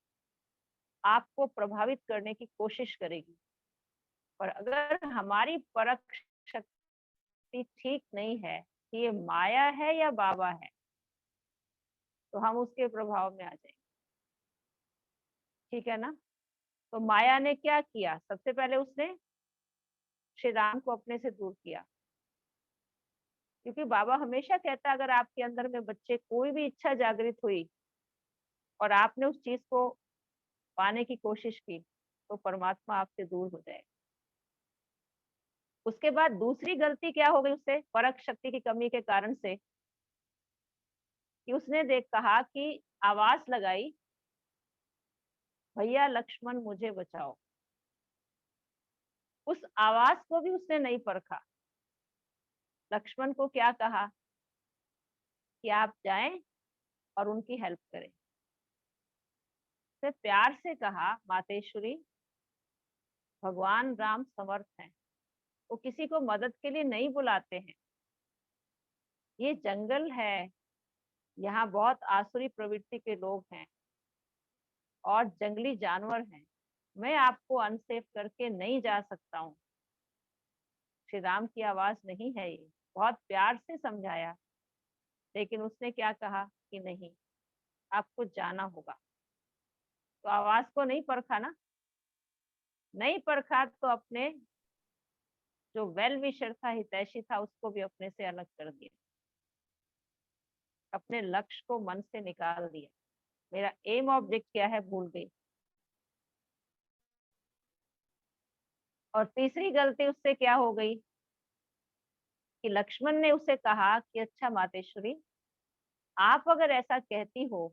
आपको प्रभावित करने की कोशिश करेगी, पर अगर हमारी परख शक्ति ठीक नहीं है कि ये माया है या बाबा है, तो हम उसके प्रभाव में आ जाएंगे। ठीक है ना। तो माया ने क्या किया, सबसे पहले उसने श्री राम को अपने से दूर किया, क्योंकि बाबा हमेशा कहता है अगर आपके अंदर में बच्चे कोई भी इच्छा जागृत हुई और आपने उस चीज को पाने की कोशिश की, तो परमात्मा आपसे दूर हो जाएगा। उसके बाद दूसरी गलती क्या हो गई उससे, परख शक्ति की कमी के कारण से, कि उसने कहा कि आवाज लगाई, भैया लक्ष्मण मुझे बचाओ। उस आवाज को भी उसने नहीं परखा। लक्ष्मण को क्या कहा कि आप जाएं और उनकी हेल्प करें। उसने प्यार से कहा, मातेश्वरी भगवान राम समर्थ हैं, वो किसी को मदद के लिए नहीं बुलाते हैं। ये जंगल है, यहाँ बहुत आसुरी प्रवृत्ति के लोग हैं और जंगली जानवर हैं, मैं आपको अनसेफ करके नहीं जा सकता हूँ। श्री राम की आवाज नहीं है ये। बहुत प्यार से समझाया, लेकिन उसने क्या कहा कि नहीं, आपको जाना होगा। तो आवाज को नहीं परखा ना, नहीं परखा तो अपने जो वेल विशर था, हितैषी था, उसको भी अपने से अलग कर दिया, अपने लक्ष्य को मन से निकाल दिया। मेरा एम ऑब्जेक्ट क्या है भूल गई। और तीसरी गलती उससे क्या हो गई कि लक्ष्मण ने उसे कहा कि अच्छा मातेश्वरी, आप अगर ऐसा कहती हो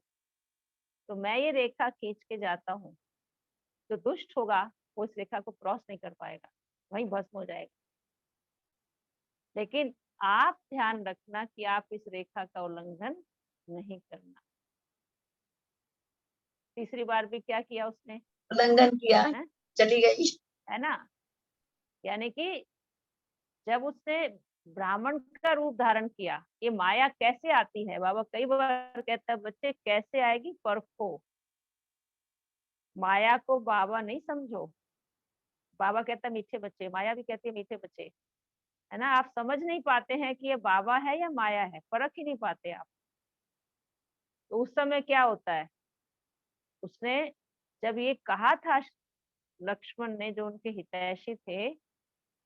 तो मैं ये रेखा खींच के जाता हूँ, जो दुष्ट होगा वो इस रेखा को क्रॉस नहीं कर पाएगा, वहीं भस्म हो जाएगा। लेकिन आप ध्यान रखना कि आप इस रेखा का उल्लंघन नहीं करना। तीसरी बार भी क्या किया उसने, उल्लंघन किया, है? चली गई, है ना। यानी कि जब उसने ब्राह्मण का रूप धारण किया, ये माया कैसे आती है, बाबा कई बार कहता है बच्चे कैसे आएगी परखो। माया को बाबा नहीं समझो। बाबा कहता है मीठे बच्चे, माया भी कहती है मीठे बच्चे, है ना। आप समझ नहीं पाते हैं कि ये बाबा है या माया है, परख ही नहीं पाते आप। तो उस समय क्या होता है, उसने जब ये कहा था लक्ष्मण ने, जो उनके हितैषी थे,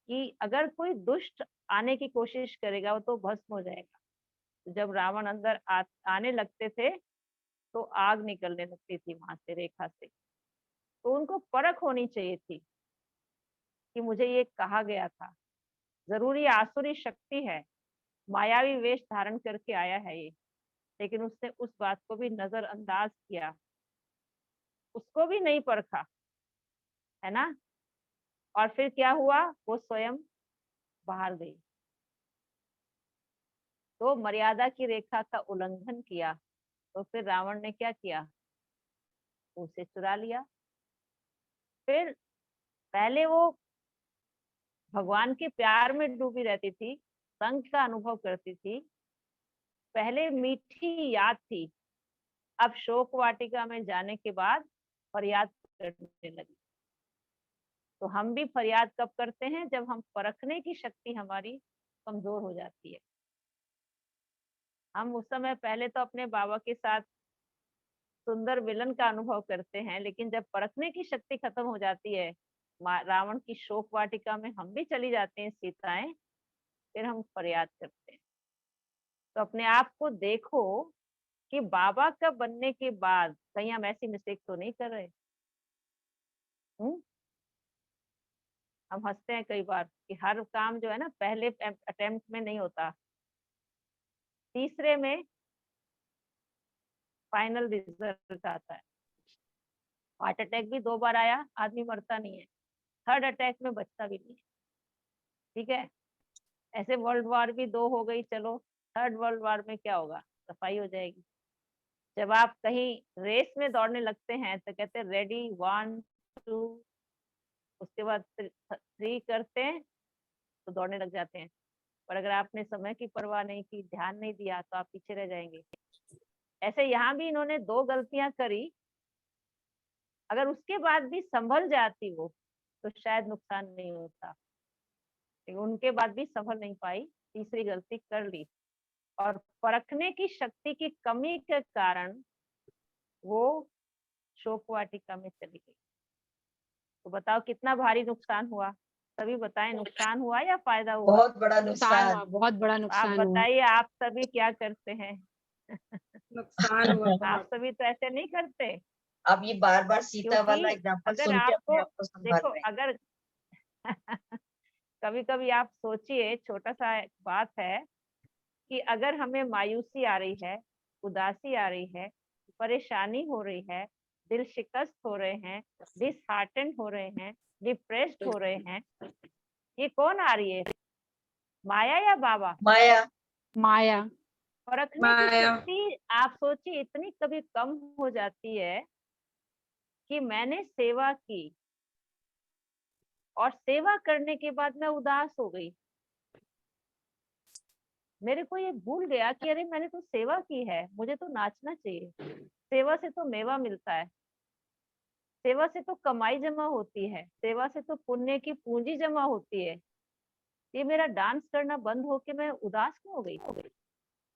कि अगर कोई दुष्ट आने की कोशिश करेगा वो तो भस्म हो जाएगा। तो जब रावण अंदर आने लगते थे तो आग निकलने लगती थी वहां से, रेखा से। तो उनको परख होनी चाहिए थी कि मुझे ये कहा गया था, जरूरी आसुरी शक्ति है, मायावी वेश धारण करके आया है ये। लेकिन उसने उस बात को भी नजरअंदाज किया, उसको भी नहीं परखा, है ना। और फिर क्या हुआ, वो स्वयं बाहर गई, तो मर्यादा की रेखा का उल्लंघन किया। तो फिर रावण ने क्या किया, उसे चुरा लिया। फिर पहले वो भगवान के प्यार में डूबी रहती थी, संग का अनुभव करती थी, पहले मीठी याद थी, अब शोक वाटिका में जाने के बाद फरियाद करने लगी। तो हम भी फरियाद कब करते हैं, जब हम परखने की शक्ति हमारी कमजोर हो जाती है। हम उस समय पहले तो अपने बाबा के साथ सुंदर विलन का अनुभव करते हैं, लेकिन जब परखने की शक्ति खत्म हो जाती है, रावण की शोक वाटिका में हम भी चली जाते हैं सीताएं, फिर हम फरियाद करते हैं। तो अपने आप को देखो कि बाबा का बनने के बाद कहीं हम ऐसी मिस्टेक तो नहीं कर रहे। हम हंसते हैं कई बार कि हर काम जो है ना पहले अटेम्प्ट में नहीं होता, तीसरे में फाइनल रिजल्ट आता है। हार्ट अटैक भी 2 बार आया, आदमी मरता नहीं है, थर्ड अटैक में बचता भी नहीं है, ठीक है। ऐसे वर्ल्ड वॉर भी 2 हो गई, चलो थर्ड वर्ल्ड वॉर में क्या होगा, सफाई हो जाएगी। जब आप कहीं रेस में दौड़ने लगते हैं तो कहते हैं रेडी 1 2, उसके बाद 3 करते हैं तो दौड़ने लग जाते हैं। पर अगर आपने समय की परवाह नहीं की, ध्यान नहीं दिया, तो आप पीछे रह जाएंगे। ऐसे यहाँ भी इन्होंने 2 गलतियां करी, अगर उसके बाद भी संभल जाती वो तो शायद नुकसान नहीं होता, लेकिन उनके बाद भी संभल नहीं पाई, तीसरी गलती कर ली। और परखने की शक्ति की कमी के कारण वो शोक वाटिका में चली गई। तो बताओ कितना भारी नुकसान हुआ, सभी बताएं, नुकसान हुआ या फायदा हुआ? बहुत बड़ा नुकसान। बहुत बड़ा आप नुकसान हुआ। बताइए, आप सभी क्या करते हैं? नुकसान हुआ आप सभी तो ऐसे नहीं करते। अब ये बार बार सीता वाला क्योंकि एग्जांपल अगर सुन के अपने आपको आप को संभाल देखो, रहे हैं। अगर कभी कभी आप सोचिए, छोटा सा बात है कि अगर हमें मायूसी आ रही है, उदासी आ रही है, परेशानी हो रही है, दिल शिकस्त हो रहे हैं, डिसहार्टेंड हो रहे हैं, डिप्रेस्ड हो रहे हैं, ये कौन आ रही है? माया या बाबा? माया। माया। परखने की माया। शक्ति आप सोचिए इतनी कभी कम हो जाती है कि मैंने सेवा की और सेवा करने के बाद मैं उदास हो गई। मेरे को ये भूल गया कि अरे मैंने तो सेवा की है, मुझे तो नाचना चाहिए। सेवा से तो मेवा मिलता है, सेवा से तो कमाई जमा होती है, सेवा से तो पुण्य की पूंजी जमा होती है। ये मेरा डांस करना बंद होके मैं उदास क्यों हो गई?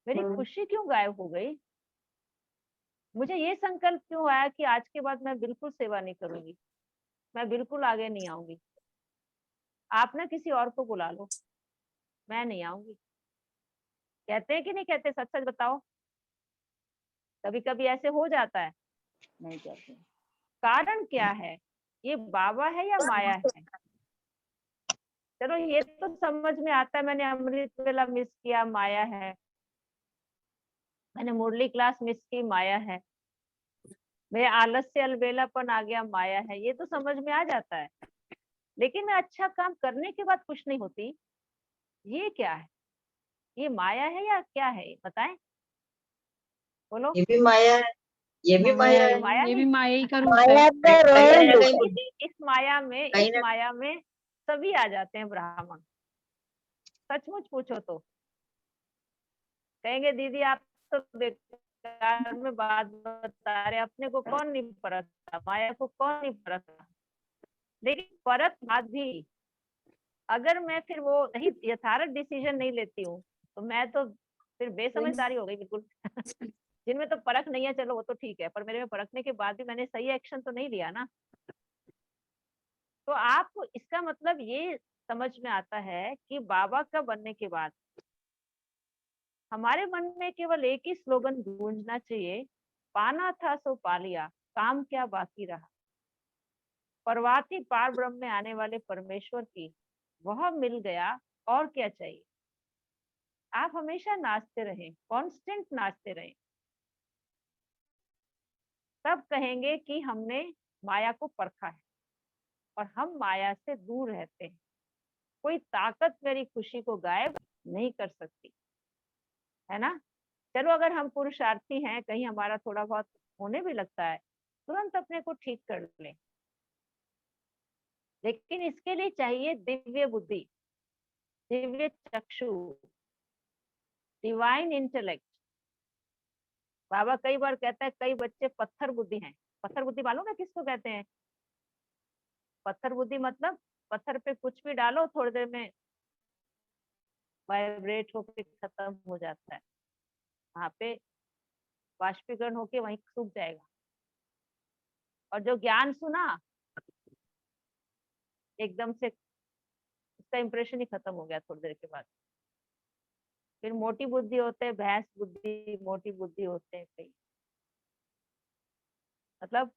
मेरी खुशी क्यों गायब हो गई? मुझे ये संकल्प क्यों आया कि आज के बाद मैं बिल्कुल सेवा नहीं करूंगी, मैं बिल्कुल आगे नहीं आऊंगी। आप ना किसी और को बुला लो, मैं नहीं आऊंगी। कहते हैं कि नहीं कहते? सच सच बताओ, कभी कभी ऐसे हो जाता है? नहीं कहते। कारण क्या है? ये बाबा है या माया है? चलो ये तो समझ में आता है, मैंने अमृत वेला मिस किया, माया है। मैंने मुरली क्लास मिस की, माया है। मेरे आलस से अलबेलापन आ गया, माया है। ये तो समझ में आ जाता है। लेकिन मैं अच्छा काम करने के बाद खुश नहीं होती, ये क्या है? ये माया है या क्या है? बताएं, बोलो। ये भी माया है, ये भी माया है। माया ये नहीं, भी माया ही का रूप माया है। का कहीं ना कहीं बुद्धि, इस माया में, कहीं इस ना माया में सभी आ जाते हैं ब्राह्मण। सचमुच पूछो तो कहेंगे दीदी आप तो बेकार में बात बता रहे, अपने को कौन नहीं परखता, माया को कौन नहीं परखता। लेकिन परख बाद भी अगर मैं फिर वो नहीं यथार्थ डिसीजन नहीं लेती हूँ तो मैं तो फिर बेसमझदारी हो गई बिल्कुल। जिनमें तो परख नहीं है चलो वो तो ठीक है, पर मेरे में परखने के बाद भी मैंने सही एक्शन तो नहीं लिया ना। तो आपको इसका मतलब ये समझ में आता है कि बाबा का बनने के बाद हमारे मन में केवल एक ही स्लोगन गूंजना चाहिए, पाना था सो पा लिया, काम क्या बाकी रहा। परवाती पार ब्रह्म में आने वाले परमेश्वर की वह मिल गया, और क्या चाहिए। आप हमेशा नाचते रहें, कांस्टेंट नाचते रहें, तब कहेंगे कि हमने माया को परखा है और हम माया से दूर रहते हैं। कोई ताकत मेरी खुशी को गायब नहीं कर सकती, है ना। चलो अगर हम पुरुषार्थी हैं, कहीं हमारा थोड़ा बहुत होने भी लगता है, तुरंत अपने को ठीक कर लें। लेकिन इसके लिए चाहिए दिव्य बुद्धि, दिव्य चक्षु, डिवाइन इंटेलेक्ट। बाबा कई बार कहता है कई बच्चे पत्थर बुद्धि हैं। पत्थर बुद्धि मालूम है किसको कहते हैं? पत्थर बुद्धि मतलब पत्थर पे कुछ भी डालो थोड़ी देर में वाइब्रेट होकर खत्म हो जाता है, वहां पे बाष्पीकरण होके वहीं सूख जाएगा। और जो ज्ञान सुना एकदम से उसका इंप्रेशन ही खत्म हो गया थोड़ी देर के बाद। फिर मोटी बुद्धि होते हैं, भैंस बुद्धि, मोटी बुद्धि होते हैं कई। मतलब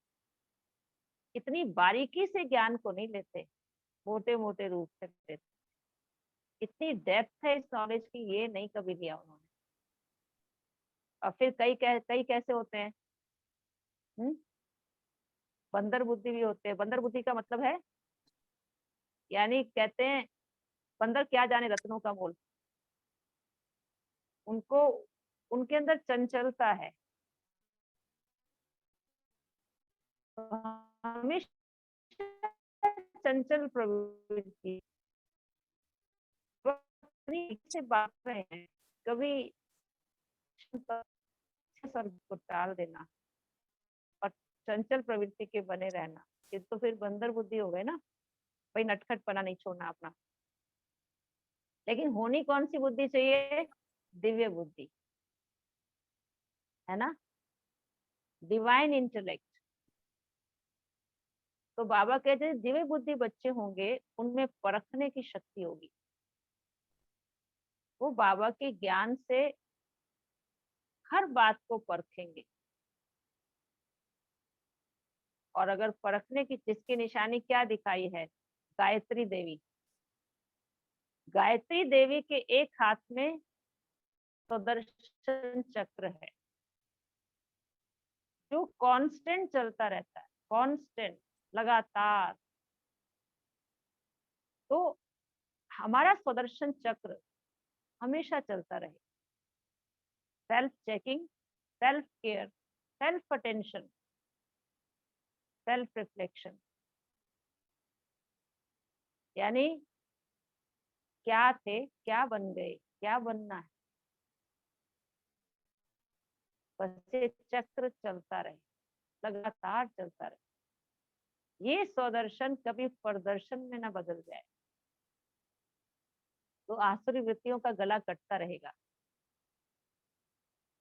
इतनी बारीकी से ज्ञान को नहीं लेते, मोटे मोटे रूप से लेते। इतनी डेप्थ है इस नॉलेज की, ये नहीं कभी लिया उन्होंने। और फिर कई कैसे होते हैं, बंदर बुद्धि भी होते हैं। बंदर बुद्धि का मतलब है, यानी कहते हैं बंदर क्या जाने रत्नों का मोल। उनको उनके अंदर चंचलता है, हमेशा चंचल प्रवृत्ति, से बात रहे हैं, कभी सर को टाल देना और चंचल प्रवृत्ति के बने रहना, ये तो फिर बंदर बुद्धि हो गए ना। भाई नटखटपना नहीं छोड़ना अपना। लेकिन होनी कौन सी बुद्धि चाहिए? दिव्य बुद्धि, है ना, डिवाइन इंटेलेक्ट। तो बाबा कहते हैं दिव्य बुद्धि बच्चे होंगे, उनमें परखने की शक्ति होगी। वो बाबा के ज्ञान से हर बात को परखेंगे। और अगर परखने की जिसकी निशानी क्या दिखाई है? गायत्री देवी। गायत्री देवी के एक हाथ में सुदर्शन चक्र है, जो कांस्टेंट चलता रहता है, कांस्टेंट, लगातार। तो हमारा सुदर्शन चक्र हमेशा चलता रहे। Self checking, self care, self attention, self reflection. यानी क्या थे, क्या बन गए, क्या बनना है, बस ये चक्र चलता रहे, लगातार चलता रहे। ये स्वदर्शन कभी प्रदर्शन में न बदल जाए, तो आसुरी वृत्तियों का गला कटता रहेगा।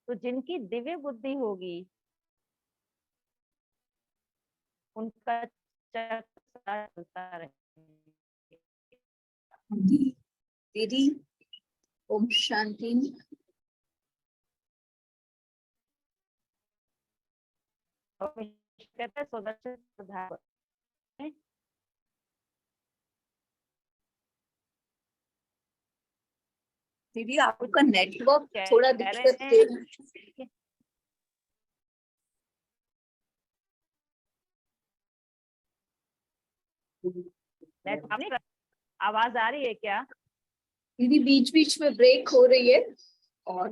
तो जिनकी दिव्य बुद्धि होगी उनका चक्र चलता रहेगा। दीदी ओम शांति। कहते हैं सुदर्शन सुधार। दीदी आपका नेटवर्क कह थोड़ा रहे दिक्कत हैं दे रहा है। आवाज आ रही है क्या? दीदी बीच बीच में ब्रेक हो रही है। और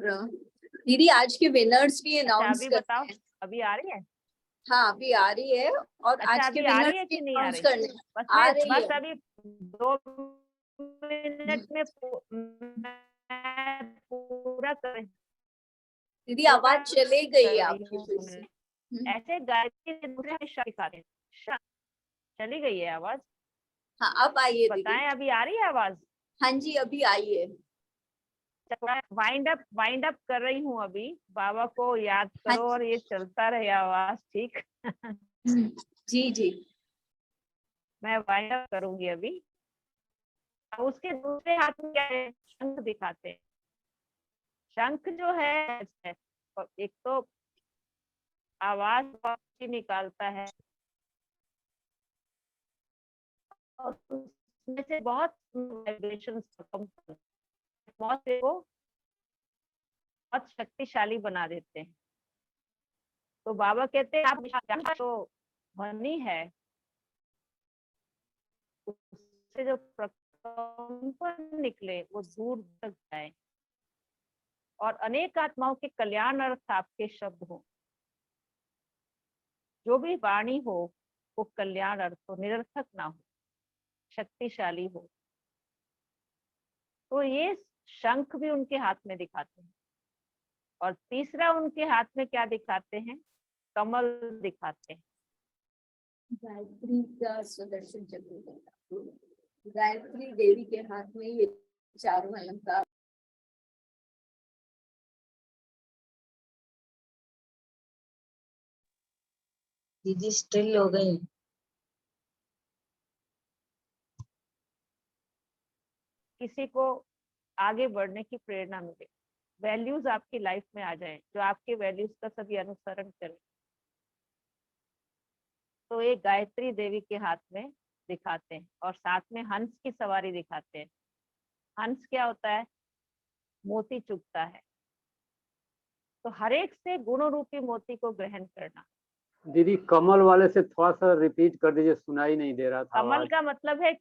दीदी आज के विनर्स भी अच्छा अनाउंस अभी करते बताओ, हैं। अभी आ रही है? हाँ अभी आ रही है। और अच्छा आज के अभी आ रही विनर्स है भी कि नहीं आ अनाउंस रही? करने बस आ मैं रही बस है। अभी 2 मिनट में मैं पूरा कर दीदी पूरा आवाज चले गई कर रही आपकी हूँ। फिर से। ऐसे गायत्री के दूसरे हमेशा दिखाते हैं। चली गई है आवाज? हाँ अब आई है दीदी। बताएं अभी आ रही है आवाज? हाँ जी अभी आई है। वाइंड अप कर रही हूँ अभी। बाबा को याद हाँ करो और ये चलता रहे आवाज, ठीक? जी जी। मैं वाइंड अप करूंगी अभी। उसके दूसरे हाथ में क्या है? शंख दिखाते हैं। शंख जो है एक तो आवाज बहुत अच्छी निकालता है और उसमें से बहुत वाइब्रेशन को बहुत शक्तिशाली बना देते हैं। तो बाबा कहते हैं आप तो ध्वनि है, उससे जो प्रकंपन निकले वो दूर तक जाए और अनेक आत्माओं के कल्याण अर्थ आपके शब्द हो। जो भी वाणी हो वो कल्याण अर्थ हो, निरर्थक ना हो, शक्तिशाली हो। तो ये शंख भी उनके हाथ में दिखाते हैं। और तीसरा उनके हाथ में क्या दिखाते हैं? कमल दिखाते हैं। गायत्री का सुदर्शन चक्र, गायत्री देवी के हाथ में ये चारों अलंकार। दीदी स्टिल हो गई। किसी को आगे बढ़ने की प्रेरणा मिले, वैल्यूज आपकी लाइफ में आ जाए, जो आपके वैल्यूज का सभी अनुसरण करें, तो ये गायत्री देवी के हाथ में दिखाते हैं। और साथ में हंस की सवारी दिखाते हैं। हंस क्या होता है? मोती चुगता है। तो हर एक से गुण रूपी मोती को ग्रहण करना। दीदी कमल वाले से थोड़ा सा रिपीट कर दीजिए, सुनाई नहीं दे रहा था कमल आवाज। का मतलब है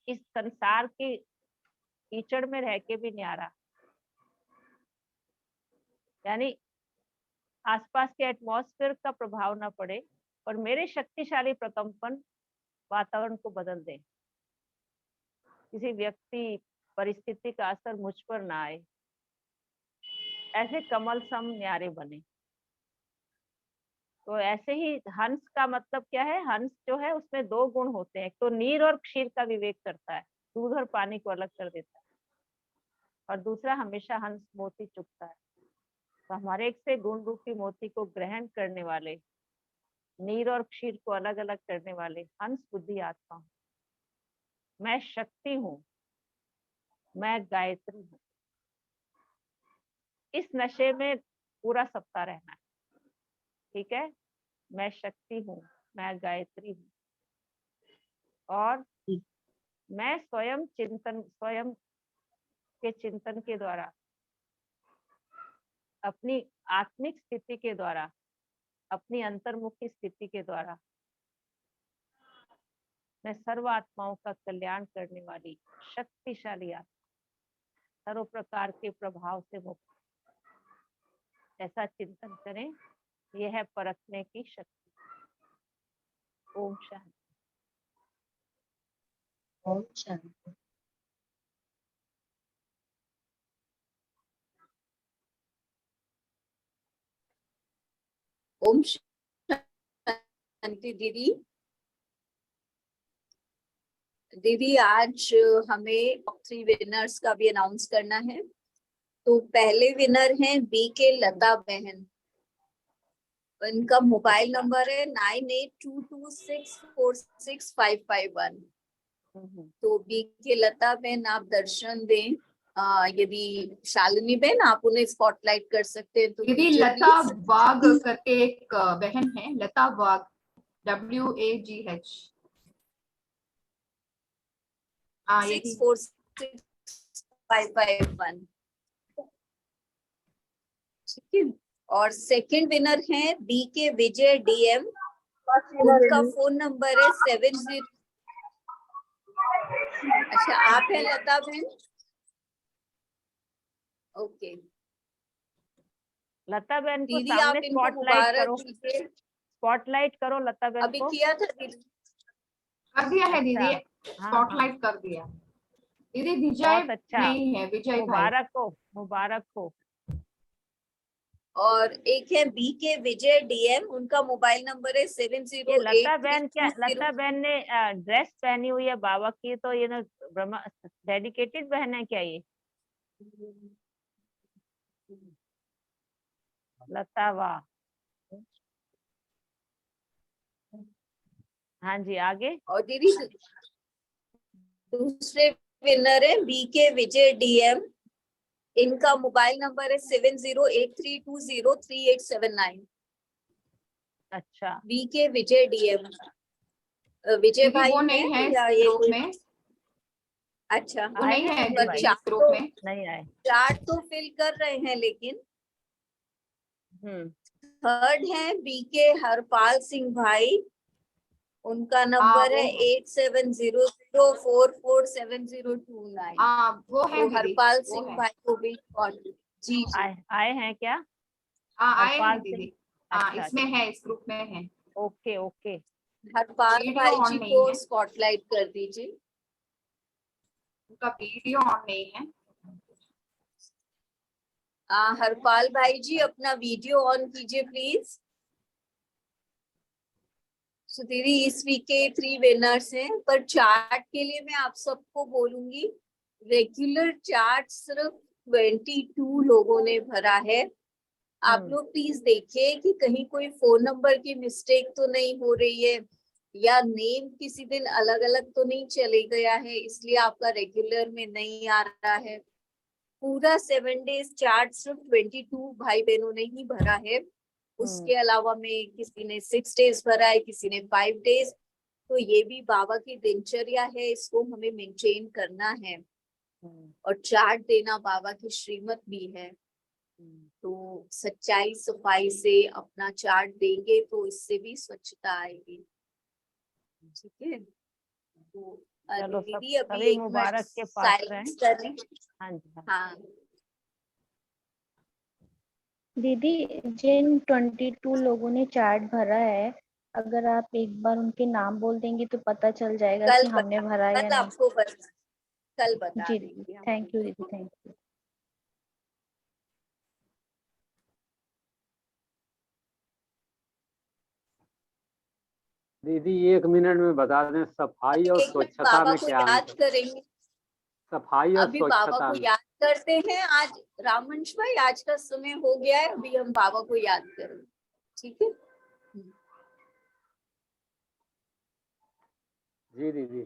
इस संसार के कीचड़ में रह के भी न्यारा, यानी आसपास के एटमॉस्फेयर का प्रभाव ना पड़े और मेरे शक्तिशाली प्रकंपन वातावरण को बदल दे। किसी व्यक्ति परिस्थिति का असर मुझ पर ना आए, ऐसे कमल सम न्यारे बने। तो ऐसे ही हंस का मतलब क्या है? हंस जो है उसमें 2 गुण होते हैं। एक तो नीर और क्षीर का विवेक करता है, दूध और पानी को अलग कर देता है। और दूसरा हमेशा हंस मोती चुगता है। तो हमारे एक से गुण रूपी मोती को ग्रहण करने वाले, नीर और क्षीर को अलग अलग करने वाले हंस बुद्धि आत्मा हूँ। मैं शक्ति हूँ, मैं गायत्री हूँ। इस नशे में पूरा सप्ताह रहना है, ठीक है? मैं शक्ति हूँ, मैं गायत्री हूँ और मैं स्वयं के चिंतन के द्वारा, अपनी आत्मिक स्थिति के द्वारा अपनी अंतर्मुखी स्थिति के द्वारा मैं सर्व आत्माओं का कल्याण करने वाली शक्तिशाली आत्मा, सर्व प्रकार के प्रभाव से मुक्त, ऐसा चिंतन करें। यह है परखने की शक्ति। ओम शांति। ओम शांति। ओम शांति दीदी। दीदी आज हमें 3 विनर्स का भी अनाउंस करना है। तो पहले विनर हैं बीके लता बहन। उनका मोबाइल नंबर है 9822646551। तो बीके लता बहन आप दर्शन दें। यदि शालिनी बहन आप उन्हें स्पॉटलाइट कर सकते हैं तो दीदी कीजिए, लता please। वाघ करके एक बहन है, लता वाघ, WAGH। हाँ यही। 646551। ठीक है। और सेकंड विनर है बीके विजय DM। उनका फोन नंबर है 70। अच्छा आप है लता बहन? ओके लता बहन को दीदी आप सामने इनको स्पॉटलाइट करो, मुबारक दीजिए। स्पॉटलाइट करो लता बहन अभी को। किया था दीदी। कर दिया है दीदी, हाँ, स्पॉटलाइट कर दिया। दीदी विजय बहुत अच्छा। नहीं है, विजय भाई। मुबारक हो, मुबारक हो। और एक है बीके विजय DM। उनका मोबाइल नंबर है ये लता बहन क्या, 708320। लता बहन ने ड्रेस पहनी हुई है बाबा की, तो ये ना ब्रह्मा डेडिकेटेड बहन है क्या ये? लता वाह। हाँ जी आगे। और दीदी दूसरे विनर है बीके विजय DM। इनका मोबाइल नंबर है 7083203879। अच्छा बीके विजय DM। विजय दीदी भाई वो नहीं है या इस ये ग्रुप कोई? में, अच्छा वो आए नहीं हैं है विजय पर भाई? दीदी इस ग्रुप में। नहीं आए। चार्ट तो फिल कर रहे हैं लेकिन। थर्ड है बीके हरपाल सिंह भाई। उनका नंबर है 8700447029। वो है तो दीदी, हरपाल वो सिंह है। भाई को भी जी जी। आए हैं क्या? आए हैं हरपाल दीदी। सिंह। हाँ अच्छा, इसमें है, इस ग्रुप में है। Okay okay. हरपाल वीडियो भाई ऑन जी नहीं को है। स्पॉटलाइट कर दीजिए। उनका वीडियो ऑन नहीं है। हरपाल भाई जी अपना वीडियो ऑन कीजिए प्लीज। सो दीदी इस वीक के 3 विनर्स हैं। पर चार्ट के लिए मैं आप सबको बोलूंगी, रेगुलर चार्ट सिर्फ 22 लोगों ने भरा है। आप लोग प्लीज देखिए कि कहीं कोई फोन नंबर की मिस्टेक तो नहीं हो रही है, या नेम किसी दिन अलग अलग तो नहीं चले गया है इसलिए आपका रेगुलर में नहीं आ रहा है। पूरा 7 डेज चार्ट सिर्फ 22 भाई बहनों ने ही भरा है। उसके अलावा में किसी ने 6 डेज भरा है, किसी ने 5 डेज। तो ये भी बाबा की दिनचर्या है, इसको हमें मेंटेन करना है। और चार्ट देना बाबा की श्रीमत भी है। तो सच्चाई सफाई से अपना चार्ट देंगे तो इससे भी स्वच्छता आएगी। ठीक है। तो चलो दीदी अभी सभी 1 मिनट मुबारक के पात्र हैं। साइलेंस कर लें। हाँ जी हाँ दीदी जिन 22 लोगों ने चार्ट भरा है, अगर आप एक बार उनके नाम बोल देंगे तो पता चल जाएगा कि हमने भरा या कल नहीं। आपको कल बता जी देंगे दीदी, हम। थैंक यू दीदी, थैंक यू। दीदी 1 मिनट में बता दें सफाई और 1 मिनट स्वच्छता बाबा में को क्या याद अंतर? करेंगे। सफाई और अभी बाबा स्वच्छता को में। याद करते हैं। आज रामवंश भाई आज का समय हो गया है, अभी हम बाबा को याद करेंगे। ठीक है जी दीदी।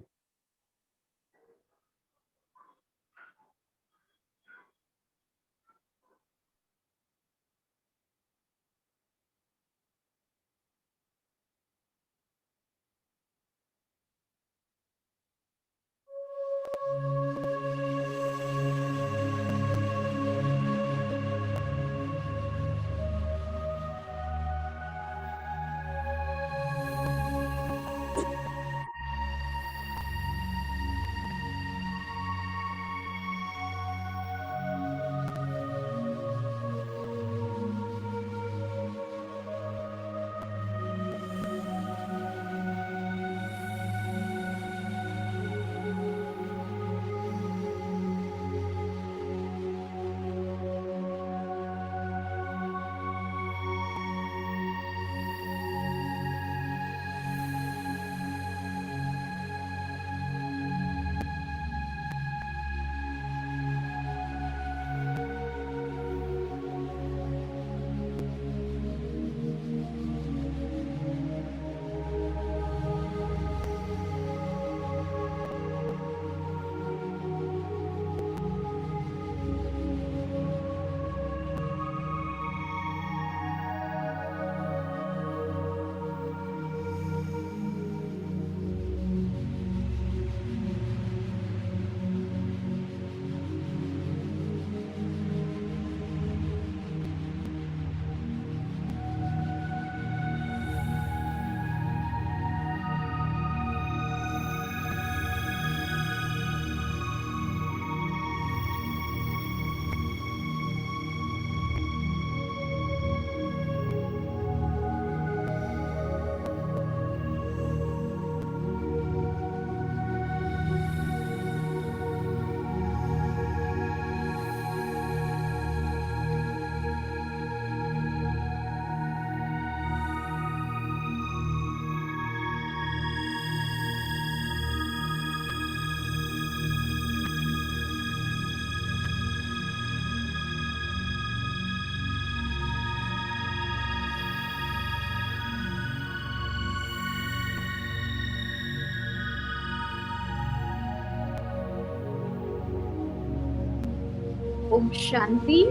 ओम शांति।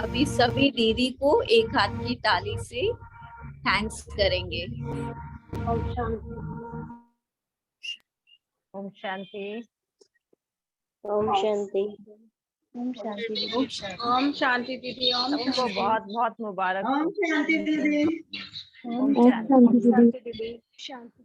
अभी सभी दीदी को एक हाथ की ताली से थैंक्स करेंगे। ओम शांति। ओम शांति। ओम शांति। ओम शांति दीदी। ओम शांति दीदी। ओम सबको शांति। बहुत बहुत मुबारक हो। शांति दीदी। ओम शांति। शांति दीदी। शांति।